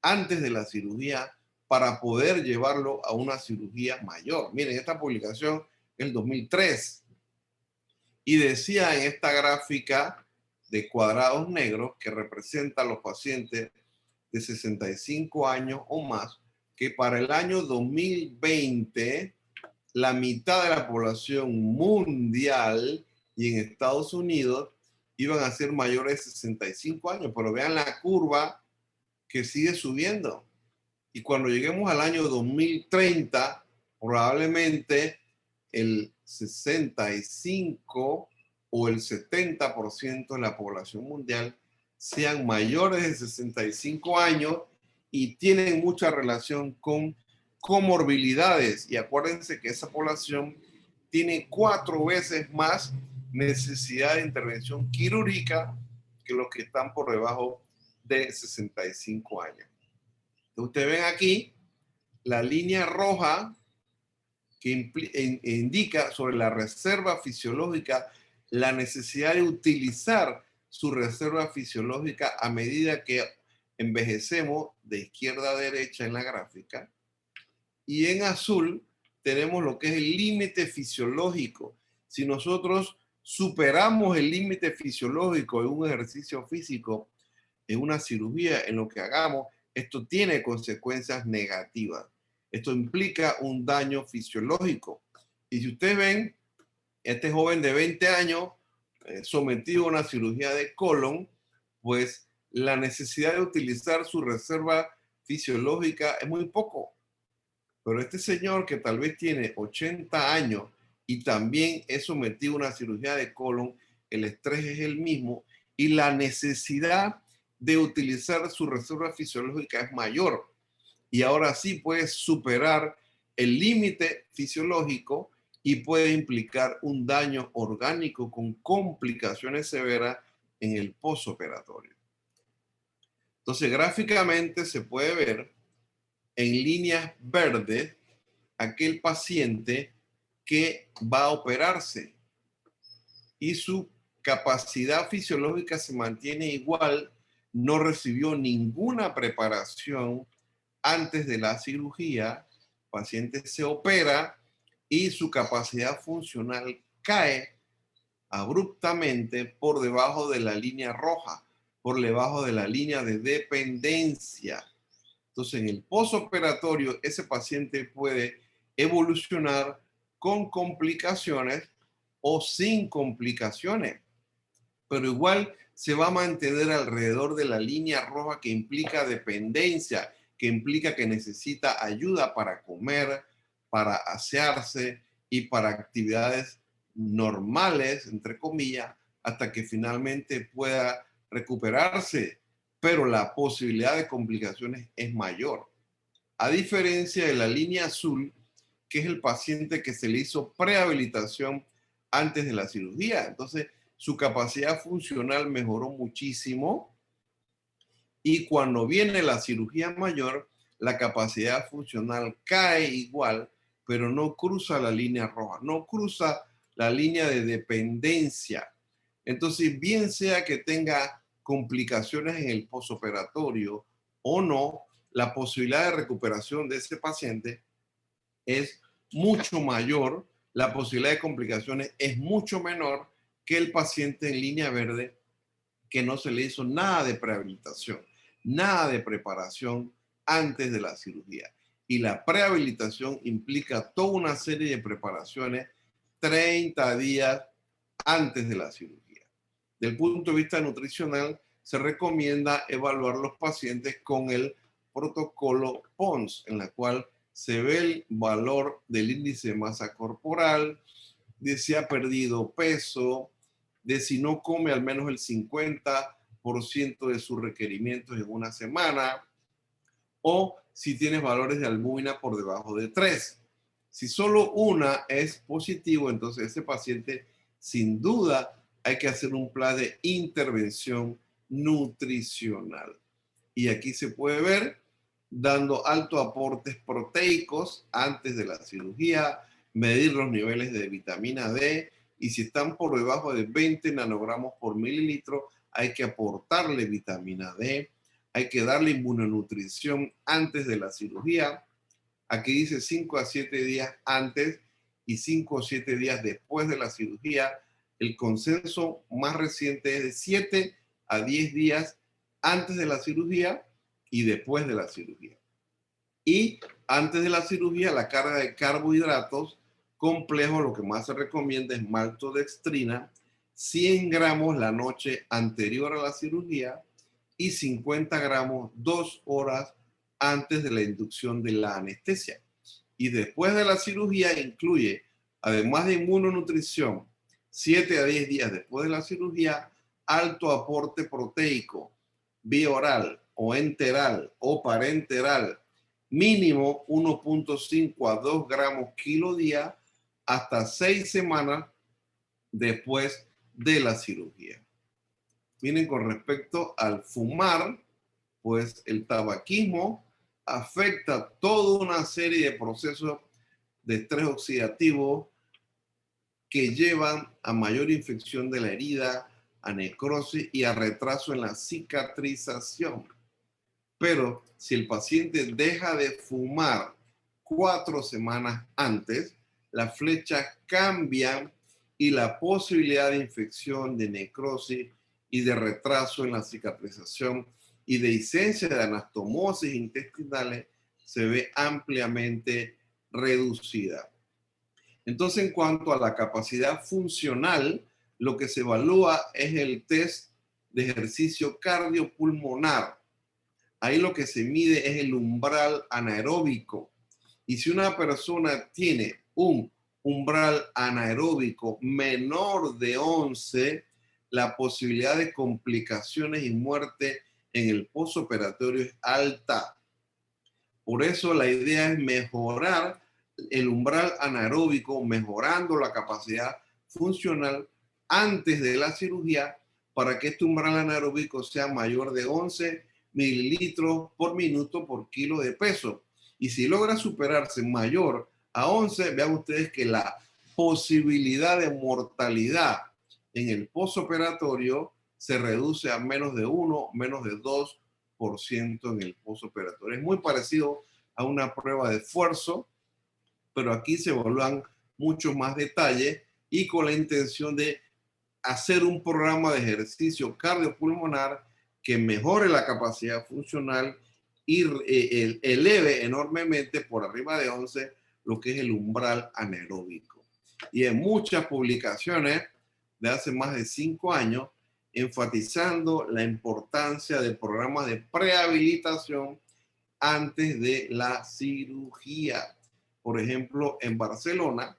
antes de la cirugía para poder llevarlo a una cirugía mayor. Miren, esta publicación es el 2003 y decía en esta gráfica de cuadrados negros que representa a los pacientes de 65 años o más, que para el año 2020 la mitad de la población mundial y en Estados Unidos iban a ser mayores de 65 años, pero vean la curva que sigue subiendo. Y cuando lleguemos al año 2030, probablemente el 65 o el 70% de la población mundial sean mayores de 65 años y tienen mucha relación con comorbilidades. Y acuérdense que esa población tiene 4 veces más necesidad de intervención quirúrgica que los que están por debajo de 65 años. Ustedes ven aquí la línea roja que indica sobre la reserva fisiológica la necesidad de utilizar su reserva fisiológica a medida que envejecemos de izquierda a derecha en la gráfica. Y en azul tenemos lo que es el límite fisiológico. Si nosotros superamos el límite fisiológico en un ejercicio físico, en una cirugía, en lo que hagamos, esto tiene consecuencias negativas. Esto implica un daño fisiológico. Y si ustedes ven, este joven de 20 años sometido a una cirugía de colon, pues la necesidad de utilizar su reserva fisiológica es muy poco. Pero este señor que tal vez tiene 80 años y también es sometido a una cirugía de colon, el estrés es el mismo y la necesidad de utilizar su reserva fisiológica es mayor. Y ahora sí puede superar el límite fisiológico y puede implicar un daño orgánico con complicaciones severas en el postoperatorio. Entonces, gráficamente se puede ver en líneas verdes aquel paciente que va a operarse y su capacidad fisiológica se mantiene igual, no recibió ninguna preparación antes de la cirugía, el paciente se opera y su capacidad funcional cae abruptamente por debajo de la línea roja, por debajo de la línea de dependencia. Entonces, en el postoperatorio, ese paciente puede evolucionar con complicaciones o sin complicaciones, pero igual se va a mantener alrededor de la línea roja que implica dependencia, que implica que necesita ayuda para comer, para asearse y para actividades normales, entre comillas, hasta que finalmente pueda recuperarse, pero la posibilidad de complicaciones es mayor. A diferencia de la línea azul, que es el paciente que se le hizo prehabilitación antes de la cirugía. Entonces, su capacidad funcional mejoró muchísimo y cuando viene la cirugía mayor, la capacidad funcional cae igual, pero no cruza la línea roja, no cruza la línea de dependencia. Entonces, bien sea que tenga complicaciones en el posoperatorio o no, la posibilidad de recuperación de ese paciente es mucho mayor, la posibilidad de complicaciones es mucho menor que el paciente en línea verde que no se le hizo nada de prehabilitación, nada de preparación antes de la cirugía. Y la prehabilitación implica toda una serie de preparaciones 30 días antes de la cirugía. Del punto de vista nutricional, se recomienda evaluar los pacientes con el protocolo PONS, en la cual se ve el valor del índice de masa corporal, de si ha perdido peso, de si no come al menos el 50% de sus requerimientos en una semana, o si tienes valores de albúmina por debajo de 3. Si solo una es positivo, entonces ese paciente sin duda hay que hacer un plan de intervención nutricional. Y aquí se puede ver dando altos aportes proteicos antes de la cirugía, medir los niveles de vitamina D y si están por debajo de 20 nanogramos por mililitro, hay que aportarle vitamina D, hay que darle inmunonutrición antes de la cirugía. Aquí dice 5 a 7 días antes y 5 o 7 días después de la cirugía. El consenso más reciente es de 7 a 10 días antes de la cirugía y después de la cirugía. Y antes de la cirugía, la carga de carbohidratos complejos, lo que más se recomienda es maltodextrina, 100 gramos la noche anterior a la cirugía y 50 gramos 2 horas antes de la inducción de la anestesia. Y después de la cirugía incluye, además de inmunonutrición, 7 a 10 días después de la cirugía, alto aporte proteico, vía oral o enteral o parenteral, mínimo 1.5 a 2 gramos kilo día hasta 6 semanas después de la cirugía. Miren, con respecto al fumar, pues el tabaquismo afecta toda una serie de procesos de estrés oxidativo que llevan a mayor infección de la herida, a necrosis y a retraso en la cicatrización. Pero si el paciente deja de fumar 4 semanas antes, las flechas cambian y la posibilidad de infección, de necrosis y de retraso en la cicatrización y de licencia de anastomosis intestinales se ve ampliamente reducida. Entonces, en cuanto a la capacidad funcional, lo que se evalúa es el test de ejercicio cardiopulmonar. Ahí lo que se mide es el umbral anaeróbico. Y si una persona tiene un umbral anaeróbico menor de 11, la posibilidad de complicaciones y muerte en el postoperatorio es alta. Por eso la idea es mejorar el umbral anaeróbico, mejorando la capacidad funcional antes de la cirugía para que este umbral anaeróbico sea mayor de 11 mililitros por minuto por kilo de peso. Y si logra superarse mayor a 11, vean ustedes que la posibilidad de mortalidad en el postoperatorio se reduce a menos de 1, menos de 2% en el postoperatorio. Es muy parecido a una prueba de esfuerzo, pero aquí se evalúan muchos más detalles y con la intención de hacer un programa de ejercicio cardiopulmonar que mejore la capacidad funcional y eleve enormemente por arriba de 11 lo que es el umbral anaeróbico. Y en muchas publicaciones de hace más de 5 años, enfatizando la importancia del programa de prehabilitación antes de la cirugía. Por ejemplo, en Barcelona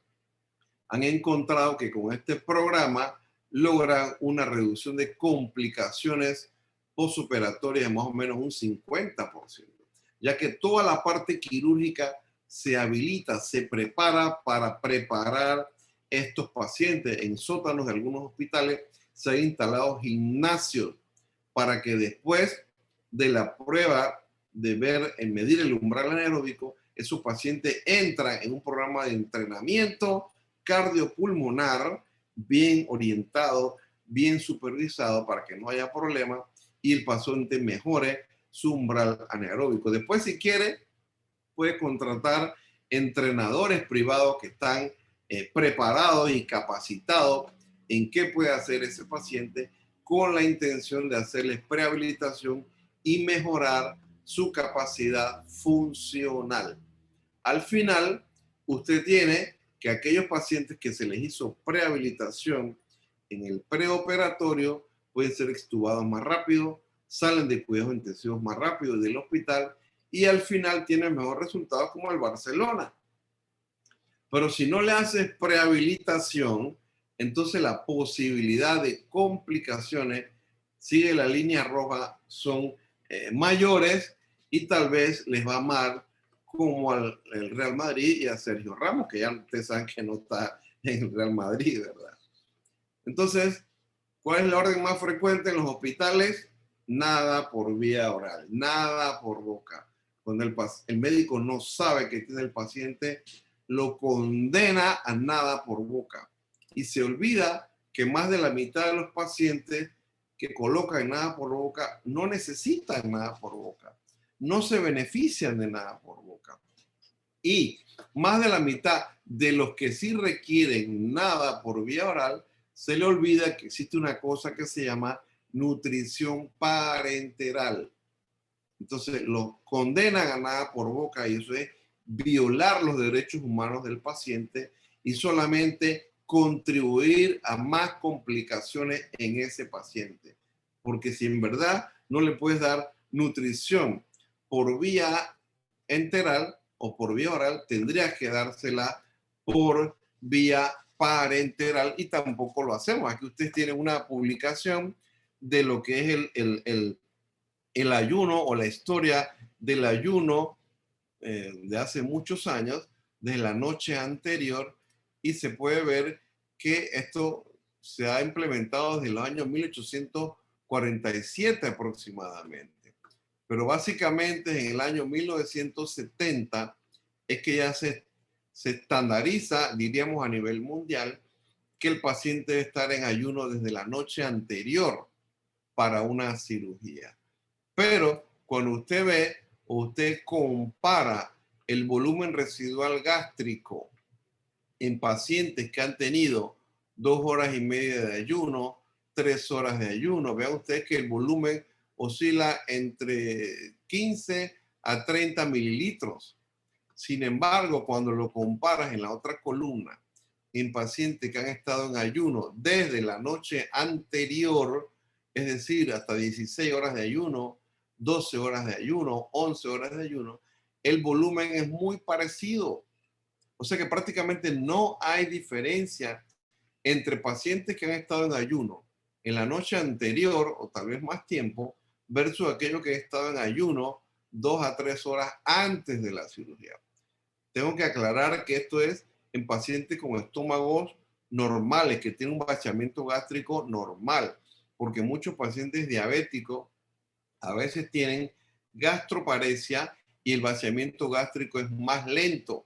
han encontrado que con este programa logran una reducción de complicaciones postoperatorias de más o menos un 50%. ya que toda la parte quirúrgica se habilita, se prepara para preparar estos pacientes. En sótanos de algunos hospitales se han instalado gimnasios para que después de la prueba de ver, en medir el umbral anaeróbico, esos pacientes entran en un programa de entrenamiento cardiopulmonar bien orientado, bien supervisado para que no haya problema y el paciente mejore su umbral anaeróbico. Después, si quiere, puede contratar entrenadores privados que están preparados y capacitados en qué puede hacer ese paciente con la intención de hacerles prehabilitación y mejorar su capacidad funcional. Al final, usted tiene que aquellos pacientes que se les hizo prehabilitación en el preoperatorio pueden ser extubados más rápido, salen de cuidados intensivos más rápido del hospital y al final tienen mejor resultado como el Barcelona. Pero si no le haces prehabilitación, entonces la posibilidad de complicaciones sigue la línea roja, son mayores y tal vez les va mal como al Real Madrid y a Sergio Ramos, que ya ustedes saben que no está en el Real Madrid, ¿verdad? Entonces, ¿cuál es la orden más frecuente en los hospitales? Nada por vía oral, nada por boca. Cuando el médico no sabe que tiene el paciente, lo condena a nada por boca. Y se olvida que más de la mitad de los pacientes que colocan nada por boca no necesitan nada por boca. No se benefician de nada por boca. Y más de la mitad de los que sí requieren nada por vía oral, se le olvida que existe una cosa que se llama nutrición parenteral. Entonces los condenan a nada por boca y eso es violar los derechos humanos del paciente y solamente contribuir a más complicaciones en ese paciente. Porque si en verdad no le puedes dar nutrición por vía enteral o por vía oral, tendrías que dársela por vía parenteral y tampoco lo hacemos. Aquí ustedes tienen una publicación de lo que es el ayuno o la historia del ayuno de hace muchos años, de la noche anterior, y se puede ver que esto se ha implementado desde los años 1847 aproximadamente. Pero básicamente en el año 1970 es que ya se estandariza, diríamos a nivel mundial, que el paciente debe estar en ayuno desde la noche anterior para una cirugía. Pero cuando usted ve o usted compara el volumen residual gástrico en pacientes que han tenido 2 horas y media de ayuno, 3 horas de ayuno, vean ustedes que el volumen oscila entre 15 a 30 mililitros. Sin embargo, cuando lo comparas en la otra columna, en pacientes que han estado en ayuno desde la noche anterior, es decir, hasta 16 horas de ayuno, 12 horas de ayuno, 11 horas de ayuno, el volumen es muy parecido. O sea que prácticamente no hay diferencia entre pacientes que han estado en ayuno en la noche anterior o tal vez más tiempo versus aquellos que han estado en ayuno 2 a 3 horas antes de la cirugía. Tengo que aclarar que esto es en pacientes con estómagos normales, que tienen un vaciamiento gástrico normal, porque muchos pacientes diabéticos a veces tienen gastroparesia y el vaciamiento gástrico es más lento.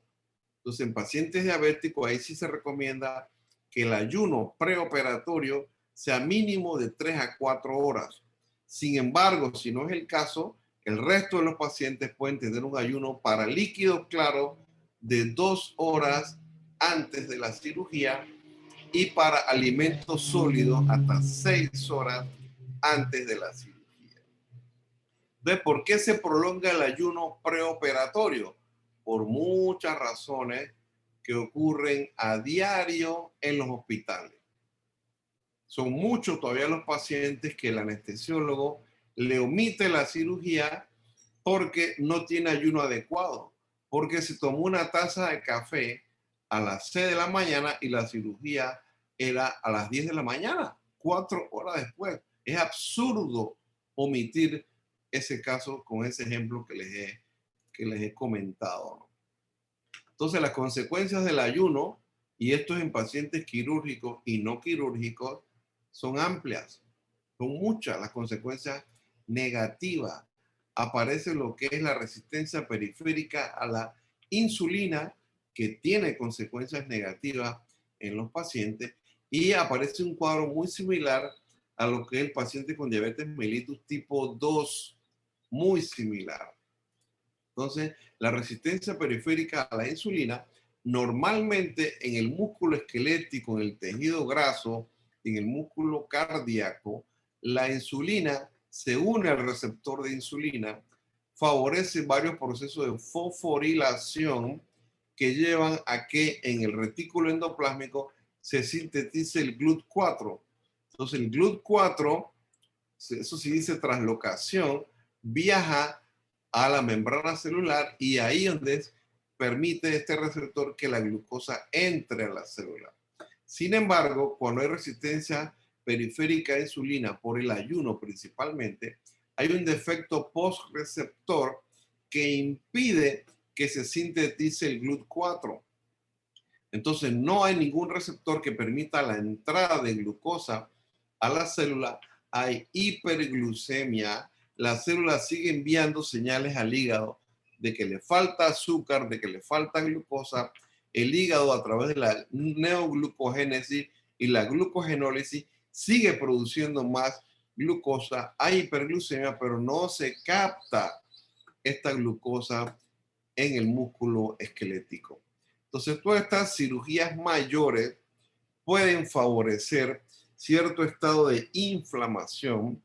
Entonces, en pacientes diabéticos, ahí sí se recomienda que el ayuno preoperatorio sea mínimo de 3 a 4 horas. Sin embargo, si no es el caso, el resto de los pacientes pueden tener un ayuno para líquidos claros de 2 horas antes de la cirugía y para alimentos sólidos hasta 6 horas antes de la cirugía. Entonces, ¿por qué se prolonga el ayuno preoperatorio? Por muchas razones que ocurren a diario en los hospitales. Son muchos todavía los pacientes que el anestesiólogo le omite la cirugía porque no tiene ayuno adecuado, porque se tomó una taza de café a las 6 de la mañana y la cirugía era a las 10 de la mañana, 4 horas después. Es absurdo omitir ese caso con ese ejemplo que les he que les he comentado, ¿no? Entonces, las consecuencias del ayuno, y esto es en pacientes quirúrgicos y no quirúrgicos, son amplias, son muchas las consecuencias negativas. Aparece lo que es la resistencia periférica a la insulina, que tiene consecuencias negativas en los pacientes, y aparece un cuadro muy similar a lo que es el paciente con diabetes mellitus tipo 2, muy similar. Entonces, la resistencia periférica a la insulina, normalmente en el músculo esquelético, en el tejido graso, en el músculo cardíaco, la insulina se une al receptor de insulina, favorece varios procesos de fosforilación que llevan a que en el retículo endoplásmico se sintetice el GLUT4. Entonces, el GLUT4, eso sí dice translocación, viaja a la membrana celular y ahí donde permite este receptor que la glucosa entre a la célula. Sin embargo, cuando hay resistencia periférica a insulina por el ayuno principalmente, hay un defecto postreceptor que impide que se sintetice el GLUT4. Entonces, no hay ningún receptor que permita la entrada de glucosa a la célula. Hay hiperglucemia. La célula sigue enviando señales al hígado de que le falta azúcar, de que le falta glucosa. El hígado, a través de la neoglucogénesis y la glucogenólisis, sigue produciendo más glucosa. Hay hiperglucemia, pero no se capta esta glucosa en el músculo esquelético. Entonces, todas estas cirugías mayores pueden favorecer cierto estado de inflamación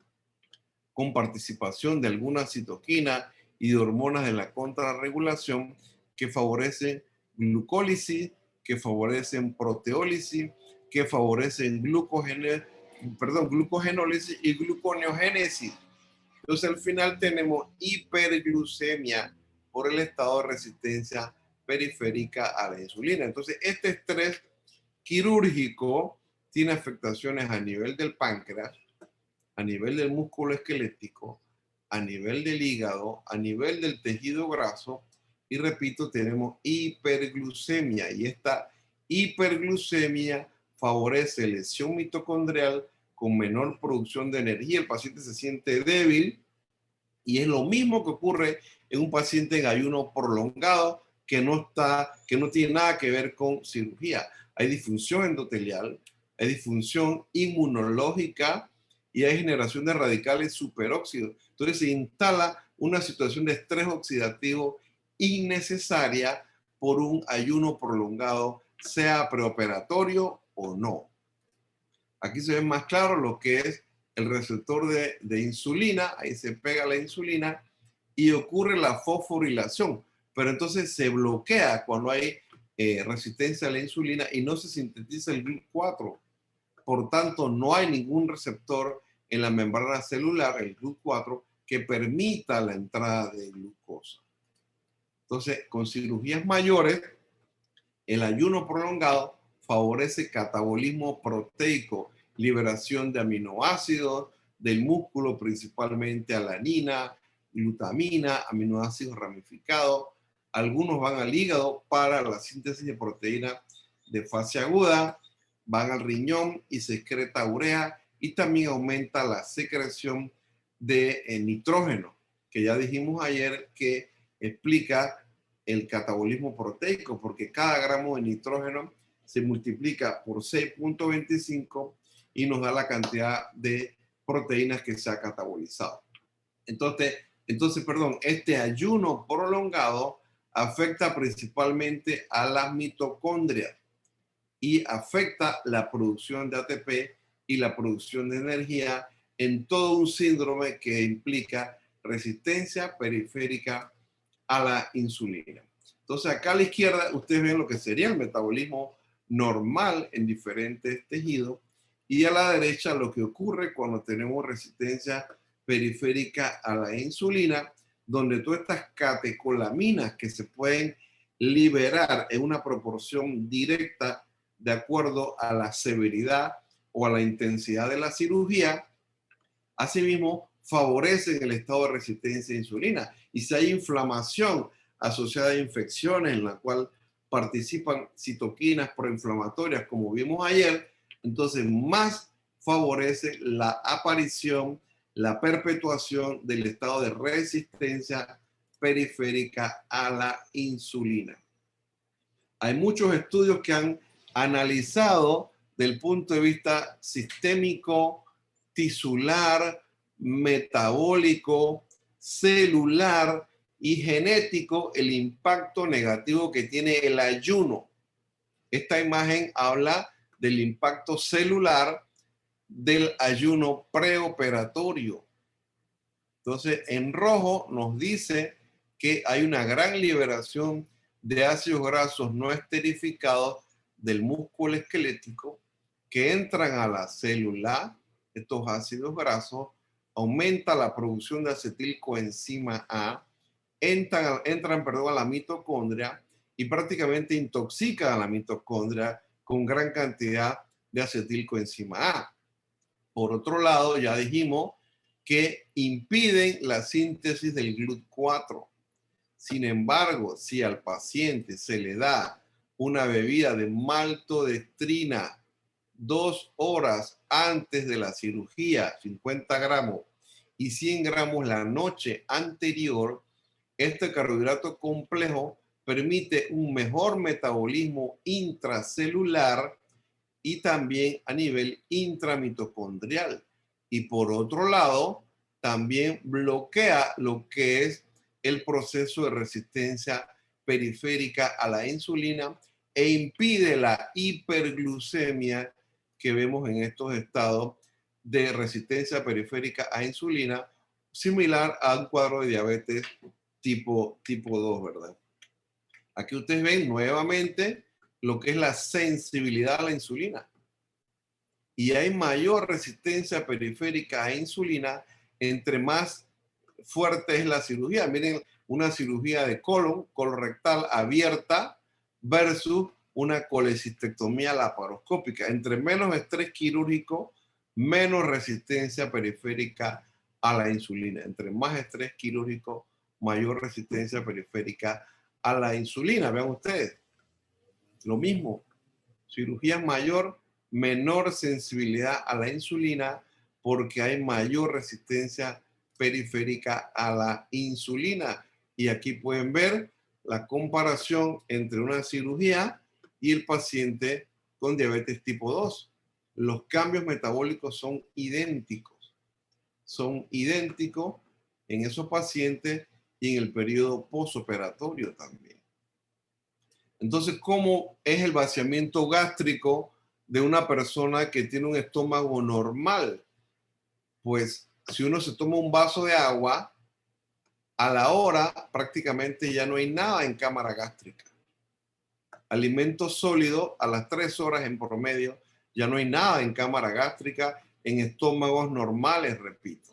con participación de alguna citoquina y de hormonas de la contrarregulación que favorecen glucólisis, que favorecen proteólisis, que favorecen glucogenólisis y gluconeogénesis. Entonces, al final tenemos hiperglucemia por el estado de resistencia periférica a la insulina. Entonces, este estrés quirúrgico tiene afectaciones a nivel del páncreas, a nivel del músculo esquelético, a nivel del hígado, a nivel del tejido graso, y repito, tenemos hiperglucemia, y esta hiperglucemia favorece lesión mitocondrial con menor producción de energía. El paciente se siente débil, y es lo mismo que ocurre en un paciente en ayuno prolongado que no tiene nada que ver con cirugía. Hay disfunción endotelial, hay disfunción inmunológica y hay generación de radicales superóxidos. Entonces se instala una situación de estrés oxidativo innecesaria por un ayuno prolongado, sea preoperatorio o no. Aquí se ve más claro lo que es el receptor de insulina. Ahí se pega la insulina y ocurre la fosforilación, pero entonces se bloquea cuando hay resistencia a la insulina y no se sintetiza el GLUT4. Por tanto, no hay ningún receptor en la membrana celular, el GLUT4, que permita la entrada de glucosa. Entonces, con cirugías mayores, el ayuno prolongado favorece catabolismo proteico, liberación de aminoácidos del músculo, principalmente alanina, glutamina, aminoácidos ramificados. Algunos van al hígado para la síntesis de proteína de fase aguda, van al riñón y se excreta urea, y también aumenta la secreción de nitrógeno, que ya dijimos ayer que explica el catabolismo proteico, porque cada gramo de nitrógeno se multiplica por 6.25 y nos da la cantidad de proteínas que se ha catabolizado. Entonces, este ayuno prolongado afecta principalmente a las mitocondrias y afecta la producción de ATP y la producción de energía en todo un síndrome que implica resistencia periférica a la insulina. Entonces, acá a la izquierda ustedes ven lo que sería el metabolismo normal en diferentes tejidos, y a la derecha lo que ocurre cuando tenemos resistencia periférica a la insulina, donde todas estas catecolaminas que se pueden liberar en una proporción directa de acuerdo a la severidad o a la intensidad de la cirugía, asimismo favorecen el estado de resistencia a insulina. Y si hay inflamación asociada a infecciones, en la cual participan citoquinas proinflamatorias, como vimos ayer, entonces más favorece la aparición, la perpetuación del estado de resistencia periférica a la insulina. Hay muchos estudios que han analizado del punto de vista sistémico, tisular, metabólico, celular y genético el impacto negativo que tiene el ayuno. Esta imagen habla del impacto celular del ayuno preoperatorio. Entonces, en rojo nos dice que hay una gran liberación de ácidos grasos no esterificados del músculo esquelético que entran a la célula. Estos ácidos grasos aumenta la producción de acetilcoenzima A, entran a la mitocondria y prácticamente intoxican a la mitocondria con gran cantidad de acetilcoenzima A. Por otro lado, ya dijimos que impiden la síntesis del GLUT4. Sin embargo, si al paciente se le da una bebida de maltodextrina 2 horas antes de la cirugía, 50 gramos, y 100 gramos la noche anterior, este carbohidrato complejo permite un mejor metabolismo intracelular y también a nivel intramitocondrial. Y por otro lado, también bloquea lo que es el proceso de resistencia periférica a la insulina e impide la hiperglucemia que vemos en estos estados de resistencia periférica a insulina, similar a un cuadro de diabetes tipo 2, ¿verdad? Aquí ustedes ven nuevamente lo que es la sensibilidad a la insulina. Y hay mayor resistencia periférica a insulina entre más fuerte es la cirugía. Miren, una cirugía de colon rectal abierta versus una colecistectomía laparoscópica. Entre menos estrés quirúrgico, menos resistencia periférica a la insulina. Entre más estrés quirúrgico, mayor resistencia periférica a la insulina. Vean ustedes, lo mismo, cirugía mayor, menor sensibilidad a la insulina porque hay mayor resistencia periférica a la insulina. Y aquí pueden ver la comparación entre una cirugía y el paciente con diabetes tipo 2. Los cambios metabólicos son idénticos. Son idénticos en esos pacientes y en el periodo postoperatorio también. Entonces, ¿cómo es el vaciamiento gástrico de una persona que tiene un estómago normal? Pues si uno se toma un vaso de agua, a la hora prácticamente ya no hay nada en cámara gástrica. Alimento sólido, a las 3 horas en promedio, ya no hay nada en cámara gástrica, en estómagos normales, repito.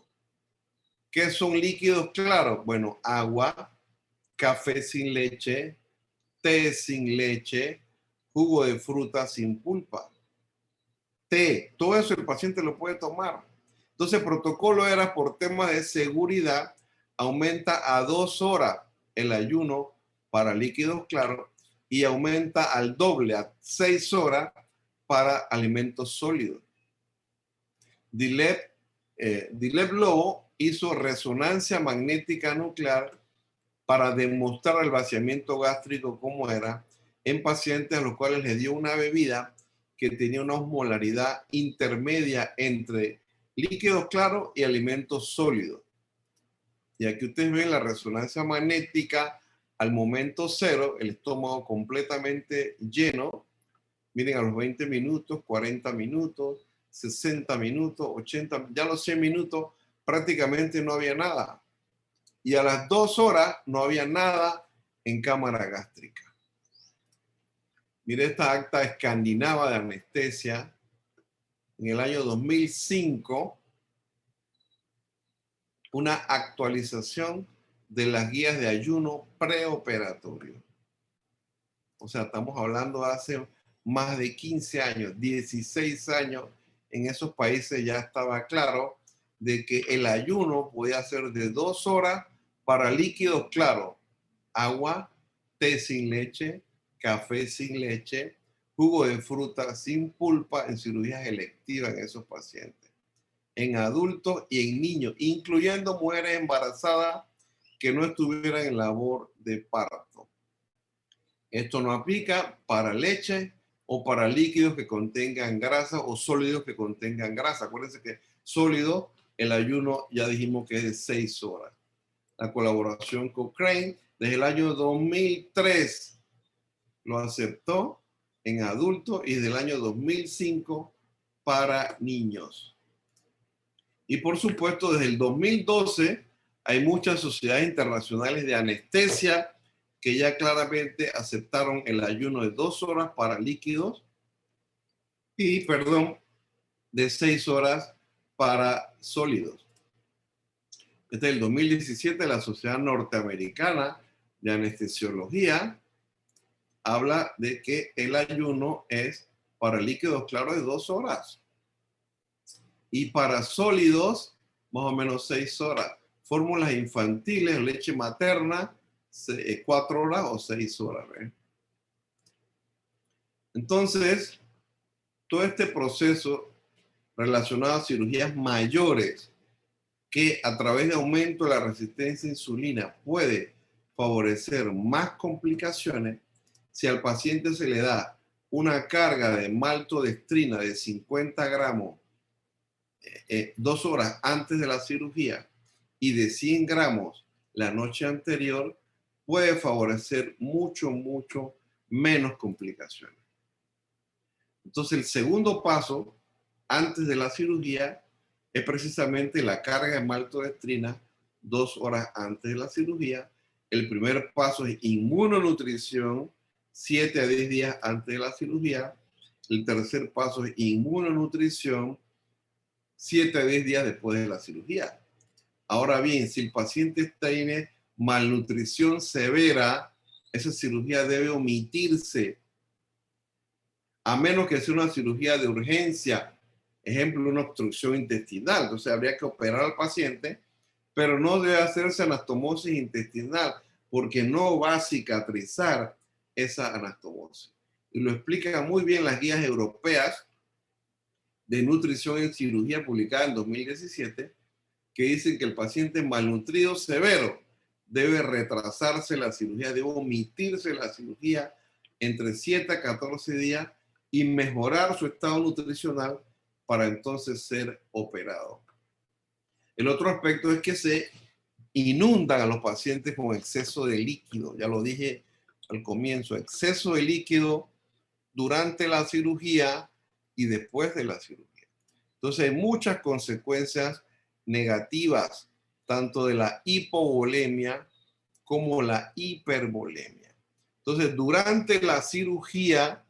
¿Qué son líquidos claros? Bueno, agua, café sin leche, té sin leche, jugo de fruta sin pulpa, té, todo eso el paciente lo puede tomar. Entonces el protocolo era por temas de seguridad, aumenta a 2 horas el ayuno para líquidos claros y aumenta al doble, a 6 horas para alimentos sólidos. Dilep Lobo hizo resonancia magnética nuclear para demostrar el vaciamiento gástrico como era en pacientes a los cuales les dio una bebida que tenía una osmolaridad intermedia entre líquidos claros y alimentos sólidos. Y aquí ustedes ven la resonancia magnética al momento cero, el estómago completamente lleno. Miren, a los 20 minutos, 40 minutos, 60 minutos, 80, ya a los 100 minutos prácticamente no había nada. Y a las 2 horas no había nada en cámara gástrica. Mire esta acta escandinava de anestesia en el año 2005, una actualización de las guías de ayuno preoperatorio. O sea, estamos hablando de hace más de 15 años, 16 años, en esos países ya estaba claro de que el ayuno podía ser de 2 horas para líquidos claros agua, té sin leche, café sin leche, jugo de fruta sin pulpa en cirugías electivas en esos pacientes, en adultos y en niños, incluyendo mujeres embarazadas que no estuvieran en labor de parto. Esto no aplica para leche o para líquidos que contengan grasa o sólidos que contengan grasa. Acuérdense que sólido, el ayuno ya dijimos que es de 6 horas. La colaboración Cochrane desde el año 2003 lo aceptó en adultos y desde el año 2005 para niños. Y por supuesto, desde el 2012 hay muchas sociedades internacionales de anestesia que ya claramente aceptaron el ayuno de 2 horas para líquidos y, de 6 horas para sólidos. Desde el 2017, la Sociedad Norteamericana de Anestesiología habla de que el ayuno es para líquidos claros de 2 horas y para sólidos más o menos 6 horas. Fórmulas infantiles, leche materna, 4 horas o 6 horas. Entonces, todo este proceso relacionado a cirugías mayores que a través de aumento de la resistencia a insulina puede favorecer más complicaciones. Si al paciente se le da una carga de maltodextrina de 50 gramos 2 horas antes de la cirugía y de 100 gramos la noche anterior, puede favorecer mucho menos complicaciones. Entonces, el segundo paso antes de la cirugía es precisamente la carga de maltodextrina 2 horas antes de la cirugía. El primer paso es inmunonutrición 7 a 10 días antes de la cirugía. El tercer paso es inmunonutrición 7 a 10 días después de la cirugía. Ahora bien, si el paciente tiene malnutrición severa, esa cirugía debe omitirse, a menos que sea una cirugía de urgencia, ejemplo, una obstrucción intestinal. Entonces habría que operar al paciente, pero no debe hacerse anastomosis intestinal porque no va a cicatrizar esa anastomosis. Y lo explican muy bien las guías europeas de nutrición en cirugía publicada en 2017, que dicen que el paciente malnutrido severo debe retrasarse la cirugía, debe omitirse la cirugía entre 7 a 14 días y mejorar su estado nutricional para entonces ser operado. El otro aspecto es que se inundan a los pacientes con exceso de líquido. Ya lo dije al comienzo, exceso de líquido durante la cirugía y después de la cirugía. Entonces hay muchas consecuencias negativas, tanto de la hipovolemia como la hipervolemia. Entonces, durante la cirugía,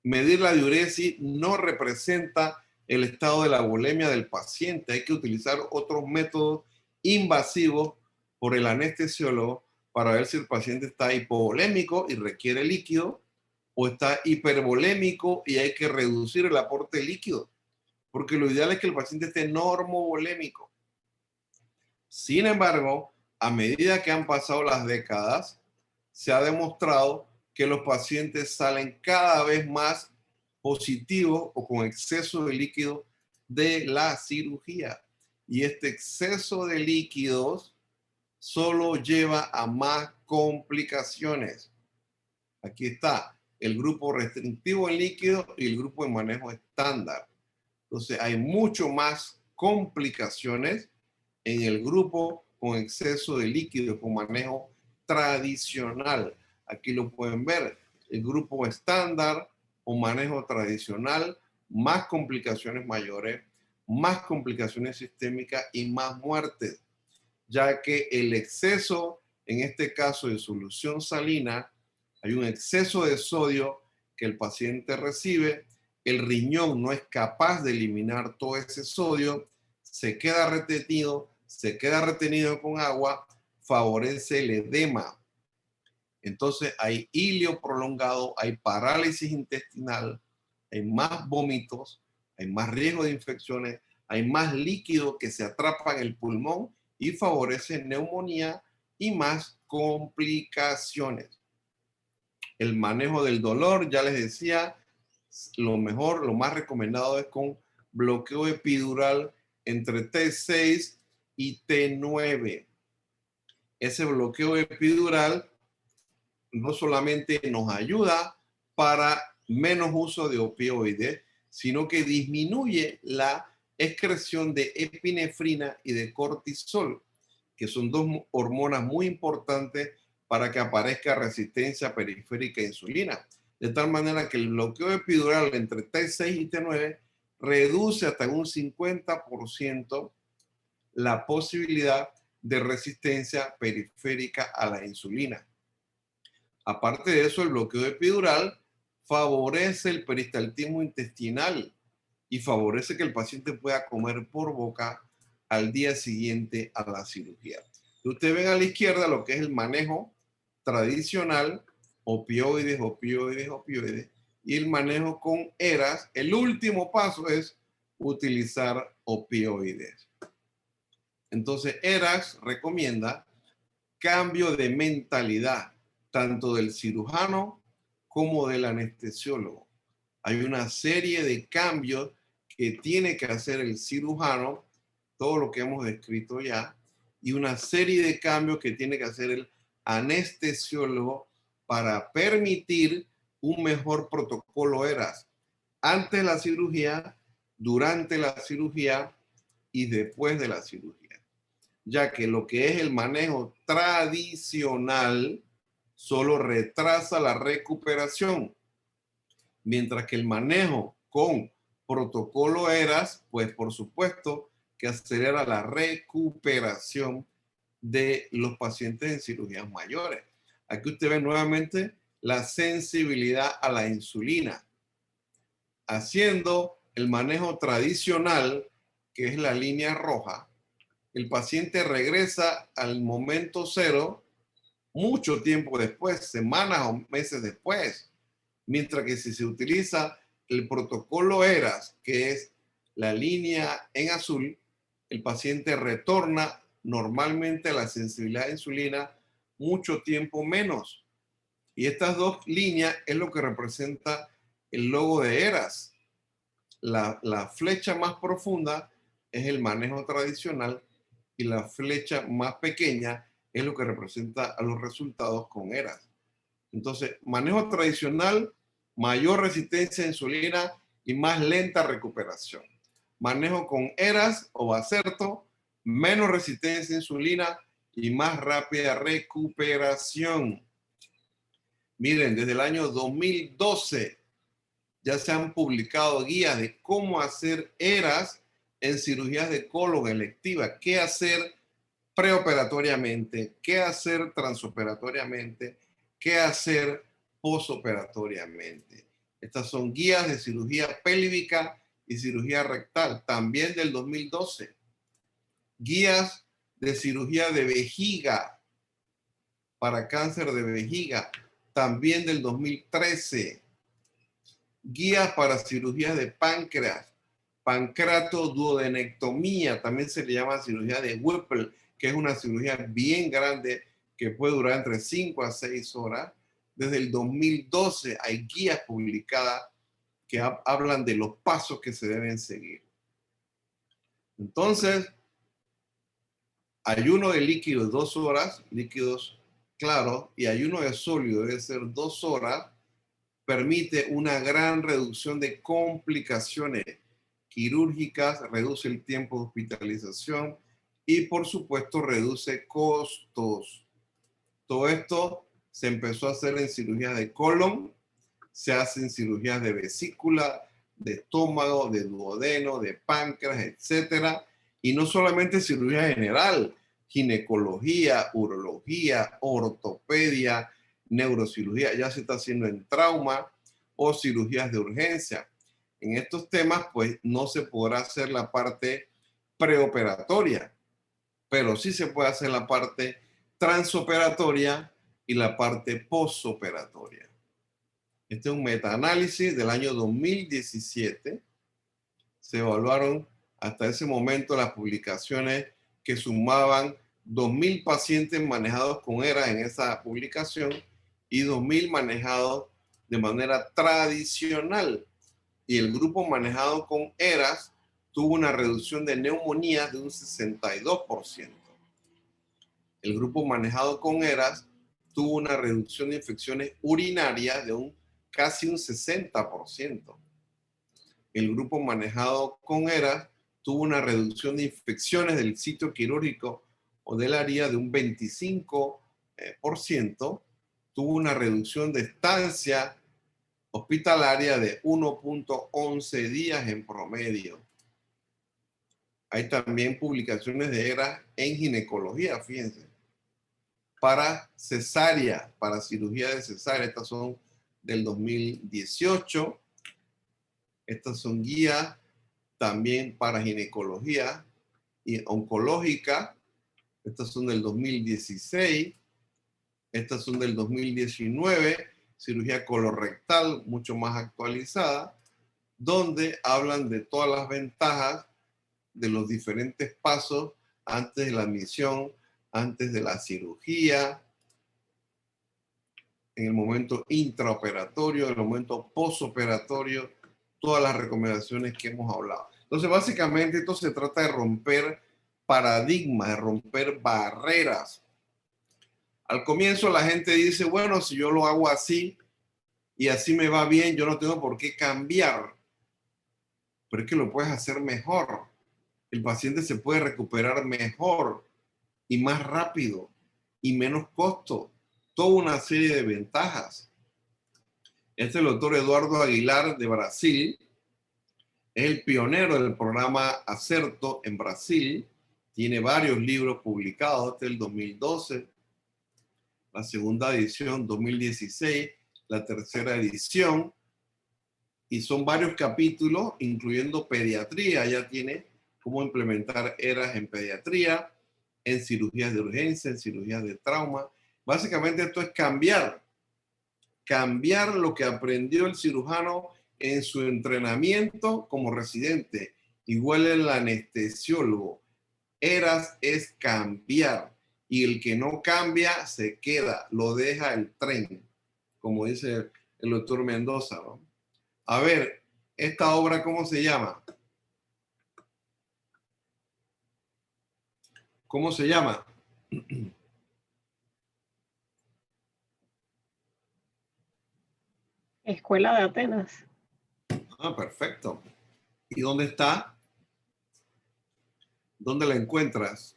medir la diuresis no representa el estado de la volemia del paciente. Hay que utilizar otros métodos invasivos por el anestesiólogo para ver si el paciente está hipovolémico y requiere líquido o está hipervolémico y hay que reducir el aporte de líquido, porque lo ideal es que el paciente esté normovolémico. Sin embargo, a medida que han pasado las décadas, se ha demostrado que los pacientes salen cada vez más positivos o con exceso de líquido de la cirugía. Y este exceso de líquidos solo lleva a más complicaciones. Aquí está el grupo restrictivo en líquido y el grupo de manejo estándar. Entonces hay mucho más complicaciones en el grupo con exceso de líquido, con manejo tradicional. Aquí lo pueden ver, el grupo estándar o manejo tradicional, más complicaciones mayores, más complicaciones sistémicas y más muertes, ya que el exceso, en este caso de solución salina, hay un exceso de sodio que el paciente recibe, el riñón no es capaz de eliminar todo ese sodio, se queda retenido con agua, favorece el edema. Entonces hay hilio prolongado, hay parálisis intestinal, hay más vómitos, hay más riesgo de infecciones, hay más líquido que se atrapa en el pulmón y favorece neumonía y más complicaciones. El manejo del dolor, ya les decía, lo mejor, lo más recomendado es con bloqueo epidural entre T6 y T9. Ese bloqueo epidural no solamente nos ayuda para menos uso de opioides, sino que disminuye la excreción de epinefrina y de cortisol, que son dos hormonas muy importantes para que aparezca resistencia periférica a insulina. De tal manera que el bloqueo epidural entre T6 y T9 reduce hasta un 50% la posibilidad de resistencia periférica a la insulina. Aparte de eso, el bloqueo epidural favorece el peristaltismo intestinal y favorece que el paciente pueda comer por boca al día siguiente a la cirugía. Ustedes ven a la izquierda lo que es el manejo tradicional, opioides, opioides, opioides, y el manejo con ERAs. El último paso es utilizar opioides. Entonces, ERAS recomienda cambio de mentalidad, tanto del cirujano como del anestesiólogo. Hay una serie de cambios que tiene que hacer el cirujano, todo lo que hemos descrito ya, y una serie de cambios que tiene que hacer el anestesiólogo para permitir un mejor protocolo ERAS antes de la cirugía, durante la cirugía y después de la cirugía. Ya que lo que es el manejo tradicional solo retrasa la recuperación, mientras que el manejo con protocolo ERAS, pues por supuesto que acelera la recuperación de los pacientes en cirugías mayores. Aquí usted ve nuevamente la sensibilidad a la insulina. Haciendo el manejo tradicional, que es la línea roja, el paciente regresa al momento cero mucho tiempo después, semanas o meses después. Mientras que si se utiliza el protocolo ERAS, que es la línea en azul, el paciente retorna normalmente a la sensibilidad a insulina mucho tiempo menos. Y estas dos líneas es lo que representa el logo de ERAS. La flecha más profunda es el manejo tradicional y la flecha más pequeña es lo que representa a los resultados con ERAS. Entonces, manejo tradicional, mayor resistencia a insulina y más lenta recuperación. Manejo con ERAS o Acerto, menos resistencia a insulina y más rápida recuperación. Miren, desde el año 2012 ya se han publicado guías de cómo hacer ERAS en cirugías de colon electiva, qué hacer preoperatoriamente, qué hacer transoperatoriamente, qué hacer posoperatoriamente. Estas son guías de cirugía pélvica y cirugía rectal, también del 2012. Guías de cirugía de vejiga para cáncer de vejiga, también del 2013. Guías para cirugías de páncreas, pancreatoduodenectomía, también se le llama cirugía de Whipple, que es una cirugía bien grande que puede durar entre 5 a 6 horas. Desde el 2012 hay guías publicadas que hablan de los pasos que se deben seguir. Entonces, ayuno de líquido 2 horas, líquidos claros, y ayuno de sólido debe ser 2 horas, permite una gran reducción de complicaciones quirúrgicas, reduce el tiempo de hospitalización y, por supuesto, reduce costos. Todo esto se empezó a hacer en cirugías de colon, se hace en cirugías de vesícula, de estómago, de duodeno, de páncreas, etcétera. Y no solamente cirugía general, ginecología, urología, ortopedia, neurocirugía, ya se está haciendo en trauma o cirugías de urgencia. En estos temas, pues no se podrá hacer la parte preoperatoria, pero sí se puede hacer la parte transoperatoria y la parte postoperatoria. Este es un metaanálisis del año 2017. Se evaluaron hasta ese momento las publicaciones que sumaban 2.000 pacientes manejados con ERAS en esa publicación y 2.000 manejados de manera tradicional. Y el grupo manejado con ERAS tuvo una reducción de neumonías de un 62%. El grupo manejado con ERAS tuvo una reducción de infecciones urinarias de casi un 60%. El grupo manejado con ERAS tuvo una reducción de infecciones del sitio quirúrgico o del área de un 25%. Tuvo una reducción de estancia hospitalaria de 1.11 días en promedio. Hay también publicaciones de ERAS en ginecología, fíjense. Para cesárea, para cirugía de cesárea, estas son del 2018. Estas son guías también para ginecología y oncológica. Estas son del 2016. Estas son del 2019. Cirugía colorectal, mucho más actualizada, donde hablan de todas las ventajas de los diferentes pasos antes de la admisión, antes de la cirugía, en el momento intraoperatorio, en el momento postoperatorio, todas las recomendaciones que hemos hablado. Entonces, básicamente, esto se trata de romper paradigmas, de romper barreras. Al comienzo la gente dice, bueno, si yo lo hago así y así me va bien, yo no tengo por qué cambiar. Pero es que lo puedes hacer mejor. El paciente se puede recuperar mejor y más rápido y menos costo. Toda una serie de ventajas. Este es el doctor Eduardo Aguilar de Brasil. Es el pionero del programa Acerto en Brasil. Tiene varios libros publicados desde el 2012. La segunda edición, 2016. La tercera edición. Y son varios capítulos, incluyendo pediatría. Ya tiene cómo implementar ERAS en pediatría, en cirugías de urgencia, en cirugías de trauma. Básicamente esto es cambiar lo que aprendió el cirujano en su entrenamiento como residente, igual el anestesiólogo. ERAS es cambiar, y el que no cambia se queda, lo deja el tren, como dice el doctor Mendoza, ¿no? A ver, esta obra, ¿cómo se llama? ¿Cómo se llama? Escuela de Atenas. Ah, perfecto. ¿Y dónde está? ¿Dónde la encuentras?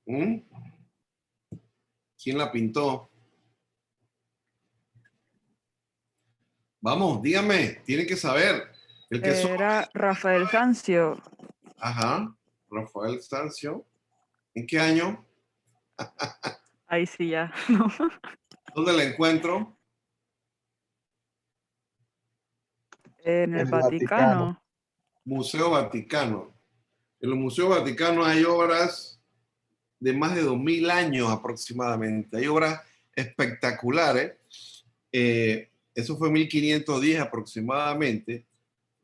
¿Mm? ¿Quién la pintó? Vamos, dígame, tiene que saber. El que Era Rafael Sanzio. Ajá, Rafael Sanzio. ¿En qué año? Ahí sí ya. ¿Dónde la encuentro? En el El Vaticano. Vaticano. Museo Vaticano. En el Museo Vaticano hay obras de más de 2000 años aproximadamente. Hay obras espectaculares. Eso fue 1510 aproximadamente.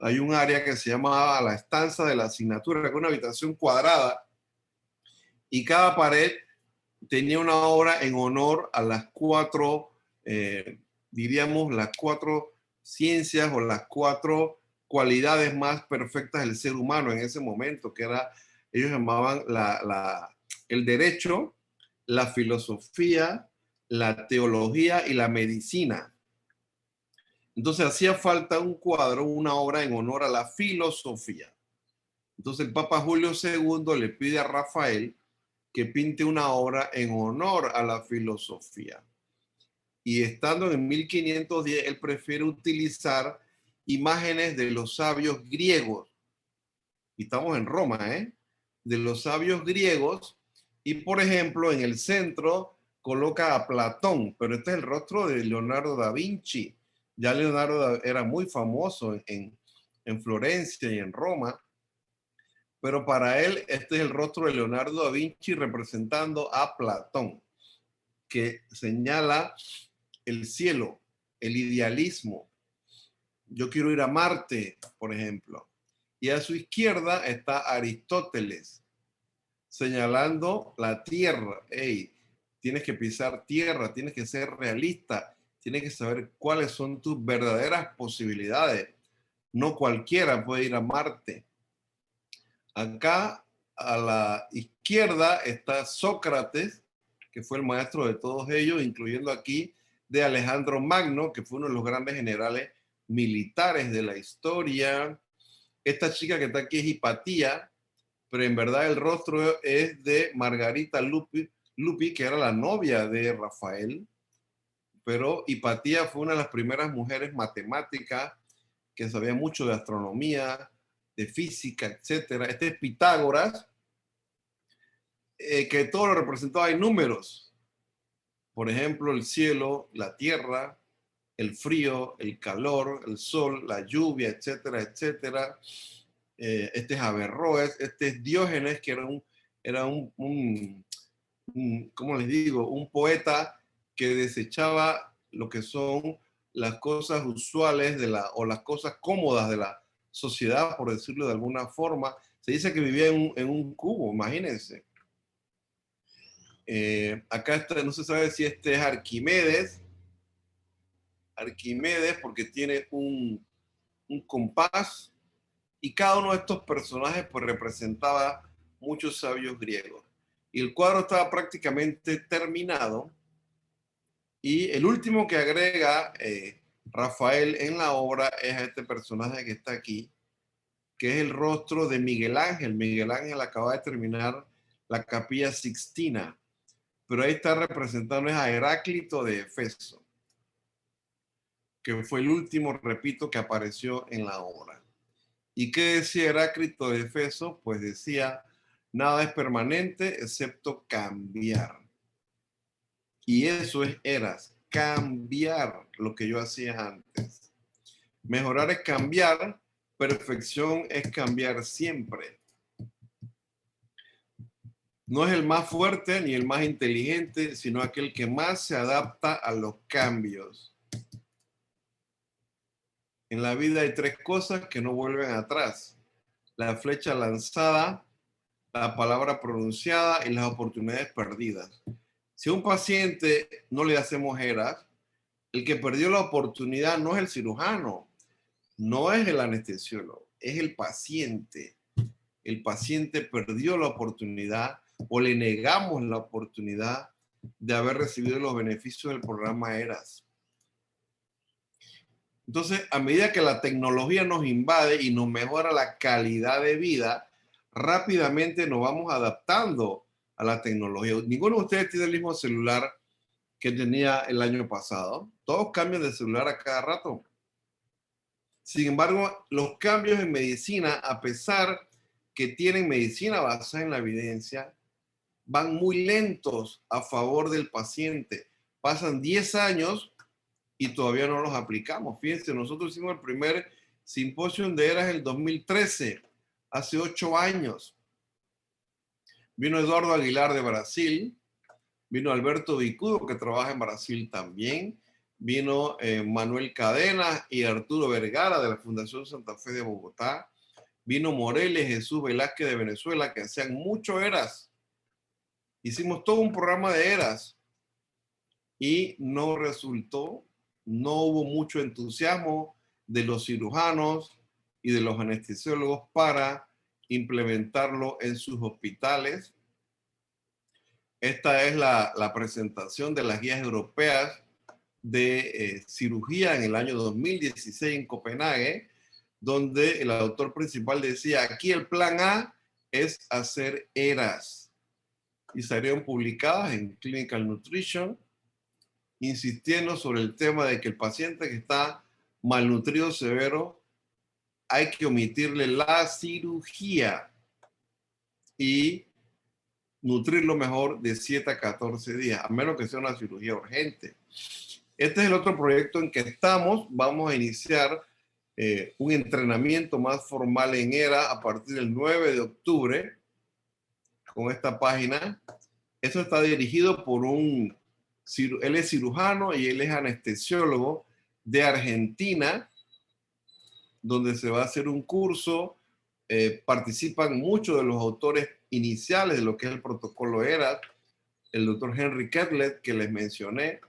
Hay un área que se llamaba la Estancia de la Asignatura, que es una habitación cuadrada, y cada pared tenía una obra en honor a las cuatro, diríamos, las cuatro ciencias o las cuatro cualidades más perfectas del ser humano en ese momento, que era, ellos llamaban el derecho, la filosofía, la teología y la medicina. Entonces hacía falta un cuadro, una obra en honor a la filosofía. Entonces el Papa Julio II le pide a Rafael que pinte una obra en honor a la filosofía. Y estando en 1510, él prefiere utilizar imágenes de los sabios griegos. Y estamos en Roma, ¿eh? De los sabios griegos. Y, por ejemplo, en el centro coloca a Platón, pero este es el rostro de Leonardo da Vinci. Ya Leonardo era muy famoso en Florencia y en Roma, pero para él este es el rostro de Leonardo da Vinci representando a Platón, que señala el cielo, el idealismo. Yo quiero ir a Marte, por ejemplo. Y a su izquierda está Aristóteles, señalando la tierra. Hey, tienes que pisar tierra, tienes que ser realista, tienes que saber cuáles son tus verdaderas posibilidades. No cualquiera puede ir a Marte. Acá a la izquierda está Sócrates, que fue el maestro de todos ellos, incluyendo aquí de Alejandro Magno, que fue uno de los grandes generales militares de la historia. Esta chica que está aquí es Hipatía, pero en verdad el rostro es de Margarita Lupi, que era la novia de Rafael. Pero Hipatía fue una de las primeras mujeres matemáticas que sabía mucho de astronomía, de física, etcétera. Este es Pitágoras, que todo lo representaba en números. Por ejemplo, el cielo, la tierra, el frío, el calor, el sol, la lluvia, etcétera, etcétera. Este es Averroes, este es Diógenes, que era un ¿cómo les digo? Un poeta que desechaba lo que son las cosas usuales o las cosas cómodas de la sociedad, por decirlo de alguna forma. Se dice que vivía en un cubo, imagínense. Acá está, no se sabe si este es Arquimedes. Arquimedes porque tiene un compás, y cada uno de estos personajes pues representaba muchos sabios griegos. Y el cuadro estaba prácticamente terminado. Y el último que agrega Rafael en la obra es a este personaje que está aquí, que es el rostro de Miguel Ángel. Miguel Ángel acaba de terminar la Capilla Sixtina, pero ahí está representando a Heráclito de Efeso, que fue el último, repito, que apareció en la obra. ¿Y qué decía Heráclito de Efeso? Pues decía, nada es permanente excepto cambiar. Y eso es Eras, cambiar lo que yo hacía antes. Mejorar es cambiar, perfección es cambiar siempre. No es el más fuerte ni el más inteligente, sino aquel que más se adapta a los cambios. En la vida hay tres cosas que no vuelven atrás: la flecha lanzada, la palabra pronunciada y las oportunidades perdidas. Si a un paciente no le hacemos Eras, el que perdió la oportunidad no es el cirujano, no es el anestesiólogo, es el paciente. El paciente perdió la oportunidad o le negamos la oportunidad de haber recibido los beneficios del programa Eras. Entonces, a medida que la tecnología nos invade y nos mejora la calidad de vida, rápidamente nos vamos adaptando a la tecnología. Ninguno de ustedes tiene el mismo celular que tenía el año pasado. Todos cambian de celular a cada rato. Sin embargo, los cambios en medicina, a pesar que tienen medicina basada en la evidencia, van muy lentos a favor del paciente. Pasan 10 años y todavía no los aplicamos. Fíjense, nosotros hicimos el primer simposio de Eras en el 2013, hace 8 años. Vino Eduardo Aguilar de Brasil, vino Alberto Vicudo, que trabaja en Brasil también, vino Manuel Cadena y Arturo Vergara de la Fundación Santa Fe de Bogotá, vino Moreles Jesús Velázquez de Venezuela, que hacían mucho Eras. Hicimos todo un programa de Eras y no resultó, no hubo mucho entusiasmo de los cirujanos y de los anestesiólogos para implementarlo en sus hospitales. Esta es la presentación de las guías europeas de cirugía en el año 2016 en Copenhague, donde el autor principal decía, aquí el plan A es hacer Eras. Y salieron publicadas en Clinical Nutrition, insistiendo sobre el tema de que el paciente que está malnutrido severo hay que omitirle la cirugía y nutrirlo mejor de 7 a 14 días, a menos que sea una cirugía urgente. Este es el otro proyecto en que estamos. Vamos a iniciar un entrenamiento más formal en ERA a partir del 9 de octubre con esta página. Esto está dirigido por él es cirujano y él es anestesiólogo de Argentina, donde se va a hacer un curso participan muchos de los autores iniciales de lo que es el protocolo ERAS, el doctor Henry Ketlet, que les mencioné.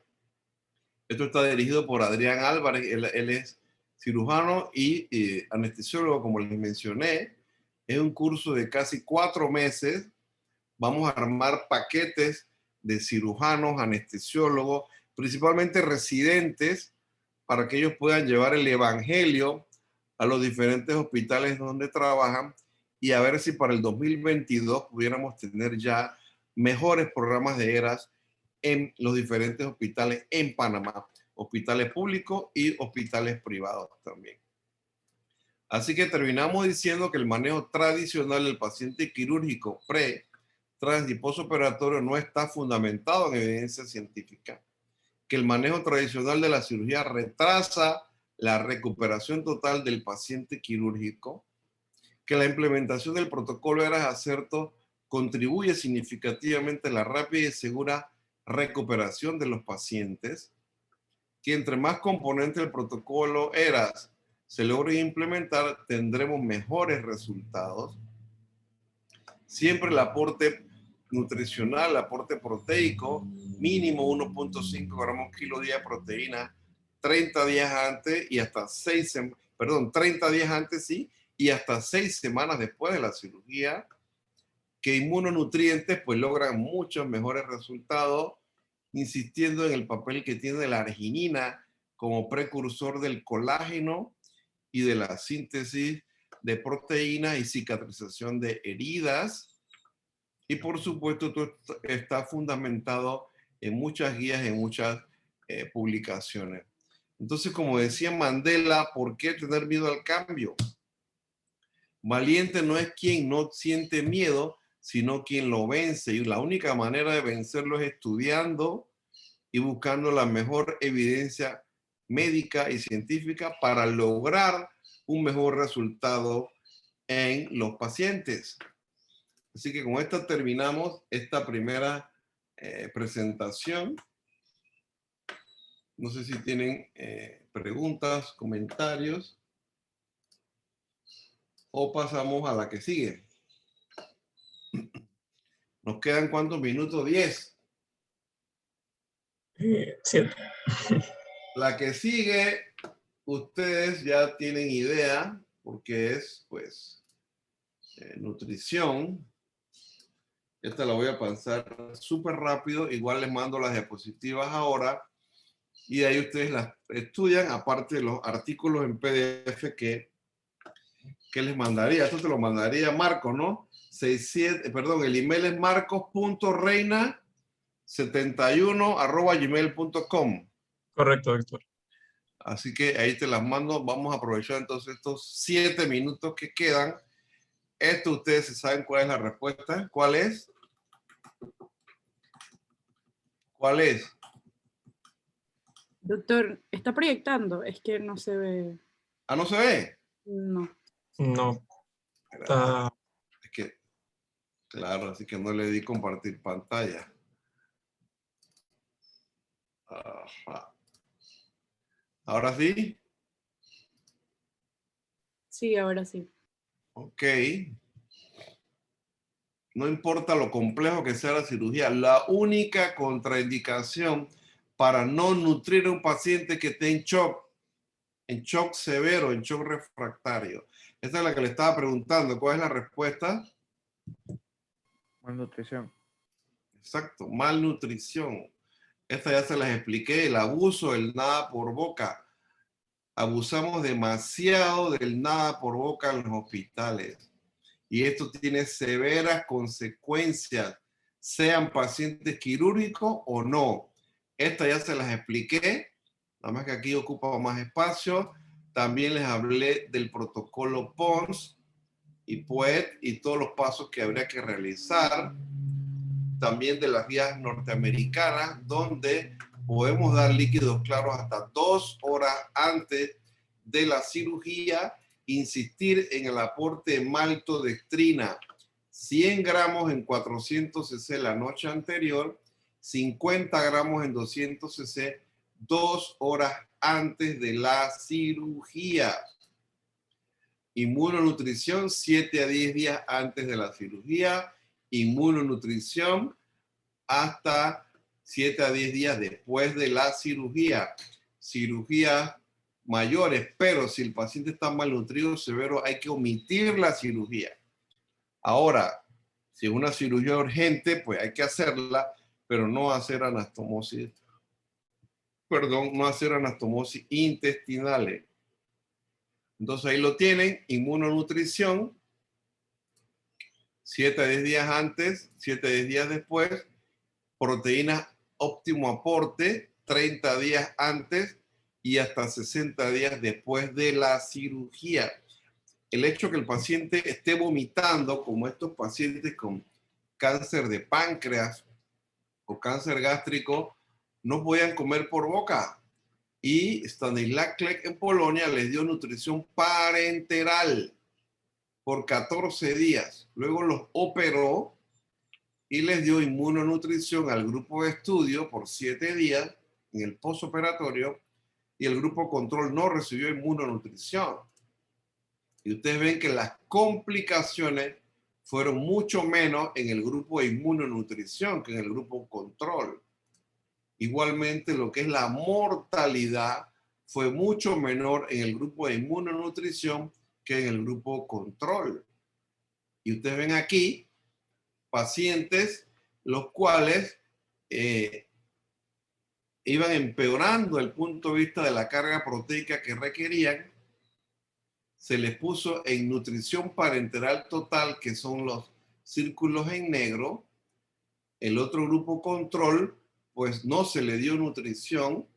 Esto está dirigido por Adrián Álvarez, él es cirujano y anestesiólogo, como les mencioné. Es un curso de casi 4 meses. Vamos a armar paquetes de cirujanos, anestesiólogos, principalmente residentes, para que ellos puedan llevar el evangelio a los diferentes hospitales donde trabajan y a ver si para el 2022 pudiéramos tener ya mejores programas de ERAS en los diferentes hospitales en Panamá, hospitales públicos y hospitales privados también. Así que terminamos diciendo que el manejo tradicional del paciente quirúrgico pre, tras y postoperatorio no está fundamentado en evidencia científica, que el manejo tradicional de la cirugía retrasa la recuperación total del paciente quirúrgico, que la implementación del protocolo ERAS Acerto contribuye significativamente a la rápida y segura recuperación de los pacientes, que entre más componentes del protocolo ERAS se logren implementar, tendremos mejores resultados. Siempre el aporte nutricional, el aporte proteico, mínimo 1.5 gramos kilo día de proteína, 30 días antes y hasta 30 días antes, sí, y hasta 6 semanas después de la cirugía, que inmunonutrientes pues logran muchos mejores resultados, insistiendo en el papel que tiene la arginina como precursor del colágeno y de la síntesis de proteínas y cicatrización de heridas. Y por supuesto, todo está fundamentado en muchas guías, en muchas publicaciones. Entonces, como decía Mandela, ¿por qué tener miedo al cambio? Valiente no es quien no siente miedo, sino quien lo vence. Y la única manera de vencerlo es estudiando y buscando la mejor evidencia médica y científica para lograr un mejor resultado en los pacientes. Así que con esto terminamos esta primera presentación. No sé si tienen preguntas, comentarios, o pasamos a la que sigue. ¿Nos quedan cuántos minutos? 10. 7. La que sigue, ustedes ya tienen idea, porque es, pues, nutrición. Esta la voy a pasar súper rápido. Igual les mando las diapositivas ahora. Y de ahí ustedes las estudian, aparte de los artículos en PDF que les mandaría. Esto te lo mandaría Marcos, ¿no? El email es marcos.reina71@gmail.com. Correcto, doctor. Así que ahí te las mando. Vamos a aprovechar entonces estos 7 minutos que quedan. Esto ustedes saben cuál es la respuesta. ¿Cuál es? ¿Cuál es? Doctor, está proyectando, es que no se ve. Ah, ¿no se ve? No. No. Está... Es que, claro, así que no le di compartir pantalla. Ajá. ¿Ahora sí? Sí, ahora sí. Ok. No importa lo complejo que sea la cirugía, la única contraindicación para no nutrir a un paciente que esté en shock severo, en shock refractario. Esta es la que le estaba preguntando. ¿Cuál es la respuesta? Malnutrición. Exacto, malnutrición. Esta ya se las expliqué, el abuso del nada por boca. Abusamos demasiado del nada por boca en los hospitales. Y esto tiene severas consecuencias, sean pacientes quirúrgicos o no. Esta ya se las expliqué, nada más que aquí ocupa más espacio. También les hablé del protocolo PONS y POET y todos los pasos que habría que realizar. También de las guías norteamericanas, donde podemos dar líquidos claros hasta 2 horas antes de la cirugía. Insistir en el aporte de maltodextrina, 100 gramos en 400 cc la noche anterior, 50 gramos en 200 cc 2 horas antes de la cirugía. Inmunonutrición 7 a 10 días antes de la cirugía. Inmunonutrición hasta 7 a 10 días después de la cirugía. Cirugías mayores, pero si el paciente está malnutrido severo, hay que omitir la cirugía. Ahora, si es una cirugía urgente, pues hay que hacerla, pero no hacer anastomosis, no hacer anastomosis intestinales. Entonces ahí lo tienen, inmunonutrición, 7 a 10 días antes, 7 a 10 días después, proteínas óptimo aporte, 30 días antes y hasta 60 días después de la cirugía. El hecho que el paciente esté vomitando, como estos pacientes con cáncer de páncreas o cáncer gástrico, no podían comer por boca. Y Stanislaw Klek en Polonia les dio nutrición parenteral por 14 días. Luego los operó y les dio inmunonutrición al grupo de estudio por 7 días en el postoperatorio, y el grupo control no recibió inmunonutrición. Y ustedes ven que las complicaciones fueron mucho menos en el grupo de inmunonutrición que en el grupo control. Igualmente, lo que es la mortalidad fue mucho menor en el grupo de inmunonutrición que en el grupo control. Y ustedes ven aquí pacientes los cuales iban empeorando el punto de vista de la carga proteica que requerían. Se les puso en nutrición parenteral total, que son los círculos en negro. El otro grupo control, pues no se le dio nutrición,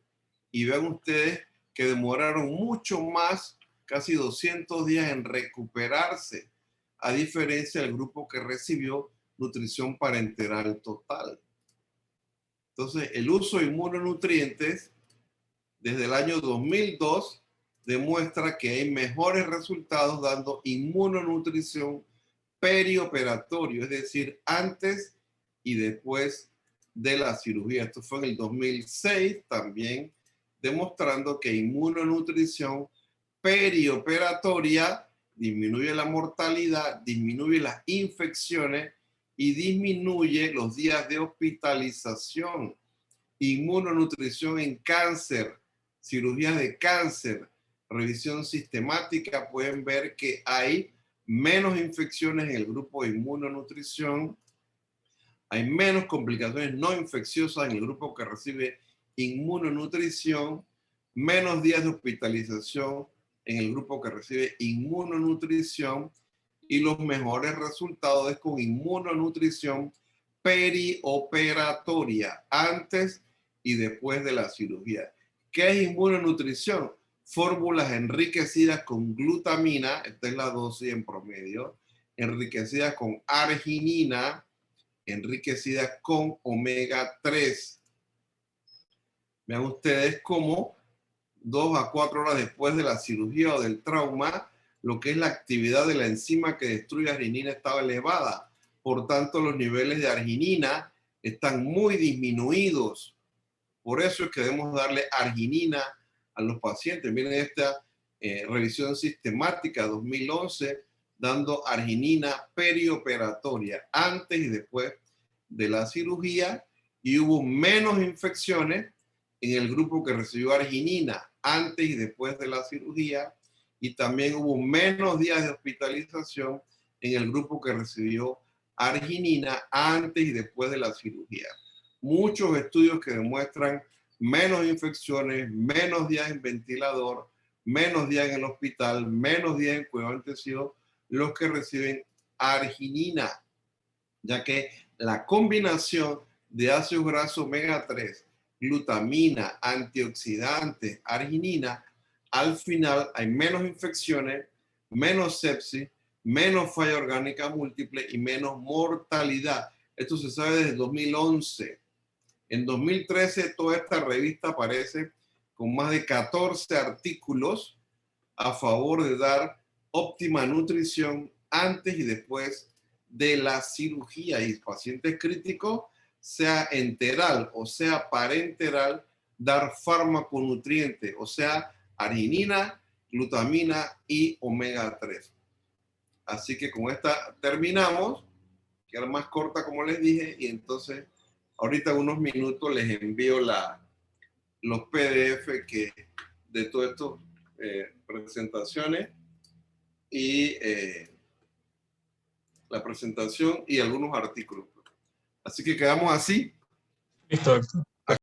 y vean ustedes que demoraron mucho más, casi 200 días en recuperarse, a diferencia del grupo que recibió nutrición parenteral total. Entonces, el uso de inmunonutrientes desde el año 2002 demuestra que hay mejores resultados dando inmunonutrición perioperatorio, es decir, antes y después de la cirugía. Esto fue en el 2006 también, demostrando que inmunonutrición perioperatoria disminuye la mortalidad, disminuye las infecciones y disminuye los días de hospitalización. Inmunonutrición en cáncer, cirugías de cáncer, revisión sistemática, pueden ver que hay menos infecciones en el grupo de inmunonutrición, hay menos complicaciones no infecciosas en el grupo que recibe inmunonutrición, menos días de hospitalización en el grupo que recibe inmunonutrición, y los mejores resultados es con inmunonutrición perioperatoria, antes y después de la cirugía. ¿Qué es inmunonutrición? Fórmulas enriquecidas con glutamina, esta es la dosis en promedio, enriquecidas con arginina, enriquecidas con omega 3. Vean ustedes cómo 2 a 4 horas después de la cirugía o del trauma, lo que es la actividad de la enzima que destruye arginina estaba elevada. Por tanto, los niveles de arginina están muy disminuidos. Por eso es que debemos darle arginina a los pacientes. Miren esta revisión sistemática 2011, dando arginina perioperatoria antes y después de la cirugía, y hubo menos infecciones en el grupo que recibió arginina antes y después de la cirugía, y también hubo menos días de hospitalización en el grupo que recibió arginina antes y después de la cirugía. Muchos estudios que demuestran menos infecciones, menos días en ventilador, menos días en el hospital, menos días en cuidado intensivo, los que reciben arginina, ya que la combinación de ácidos grasos omega 3, glutamina, antioxidantes, arginina, al final hay menos infecciones, menos sepsis, menos falla orgánica múltiple y menos mortalidad. Esto se sabe desde 2011. En 2013 toda esta revista aparece con más de 14 artículos a favor de dar óptima nutrición antes y después de la cirugía, y pacientes críticos, sea enteral o sea parenteral, dar fármaco nutriente, o sea, arginina, glutamina y omega 3. Así que con esta terminamos, que era más corta como les dije, y entonces ahorita en unos minutos les envío los PDF de todas estas presentaciones y la presentación y algunos artículos. Así que quedamos así. Listo, doctor.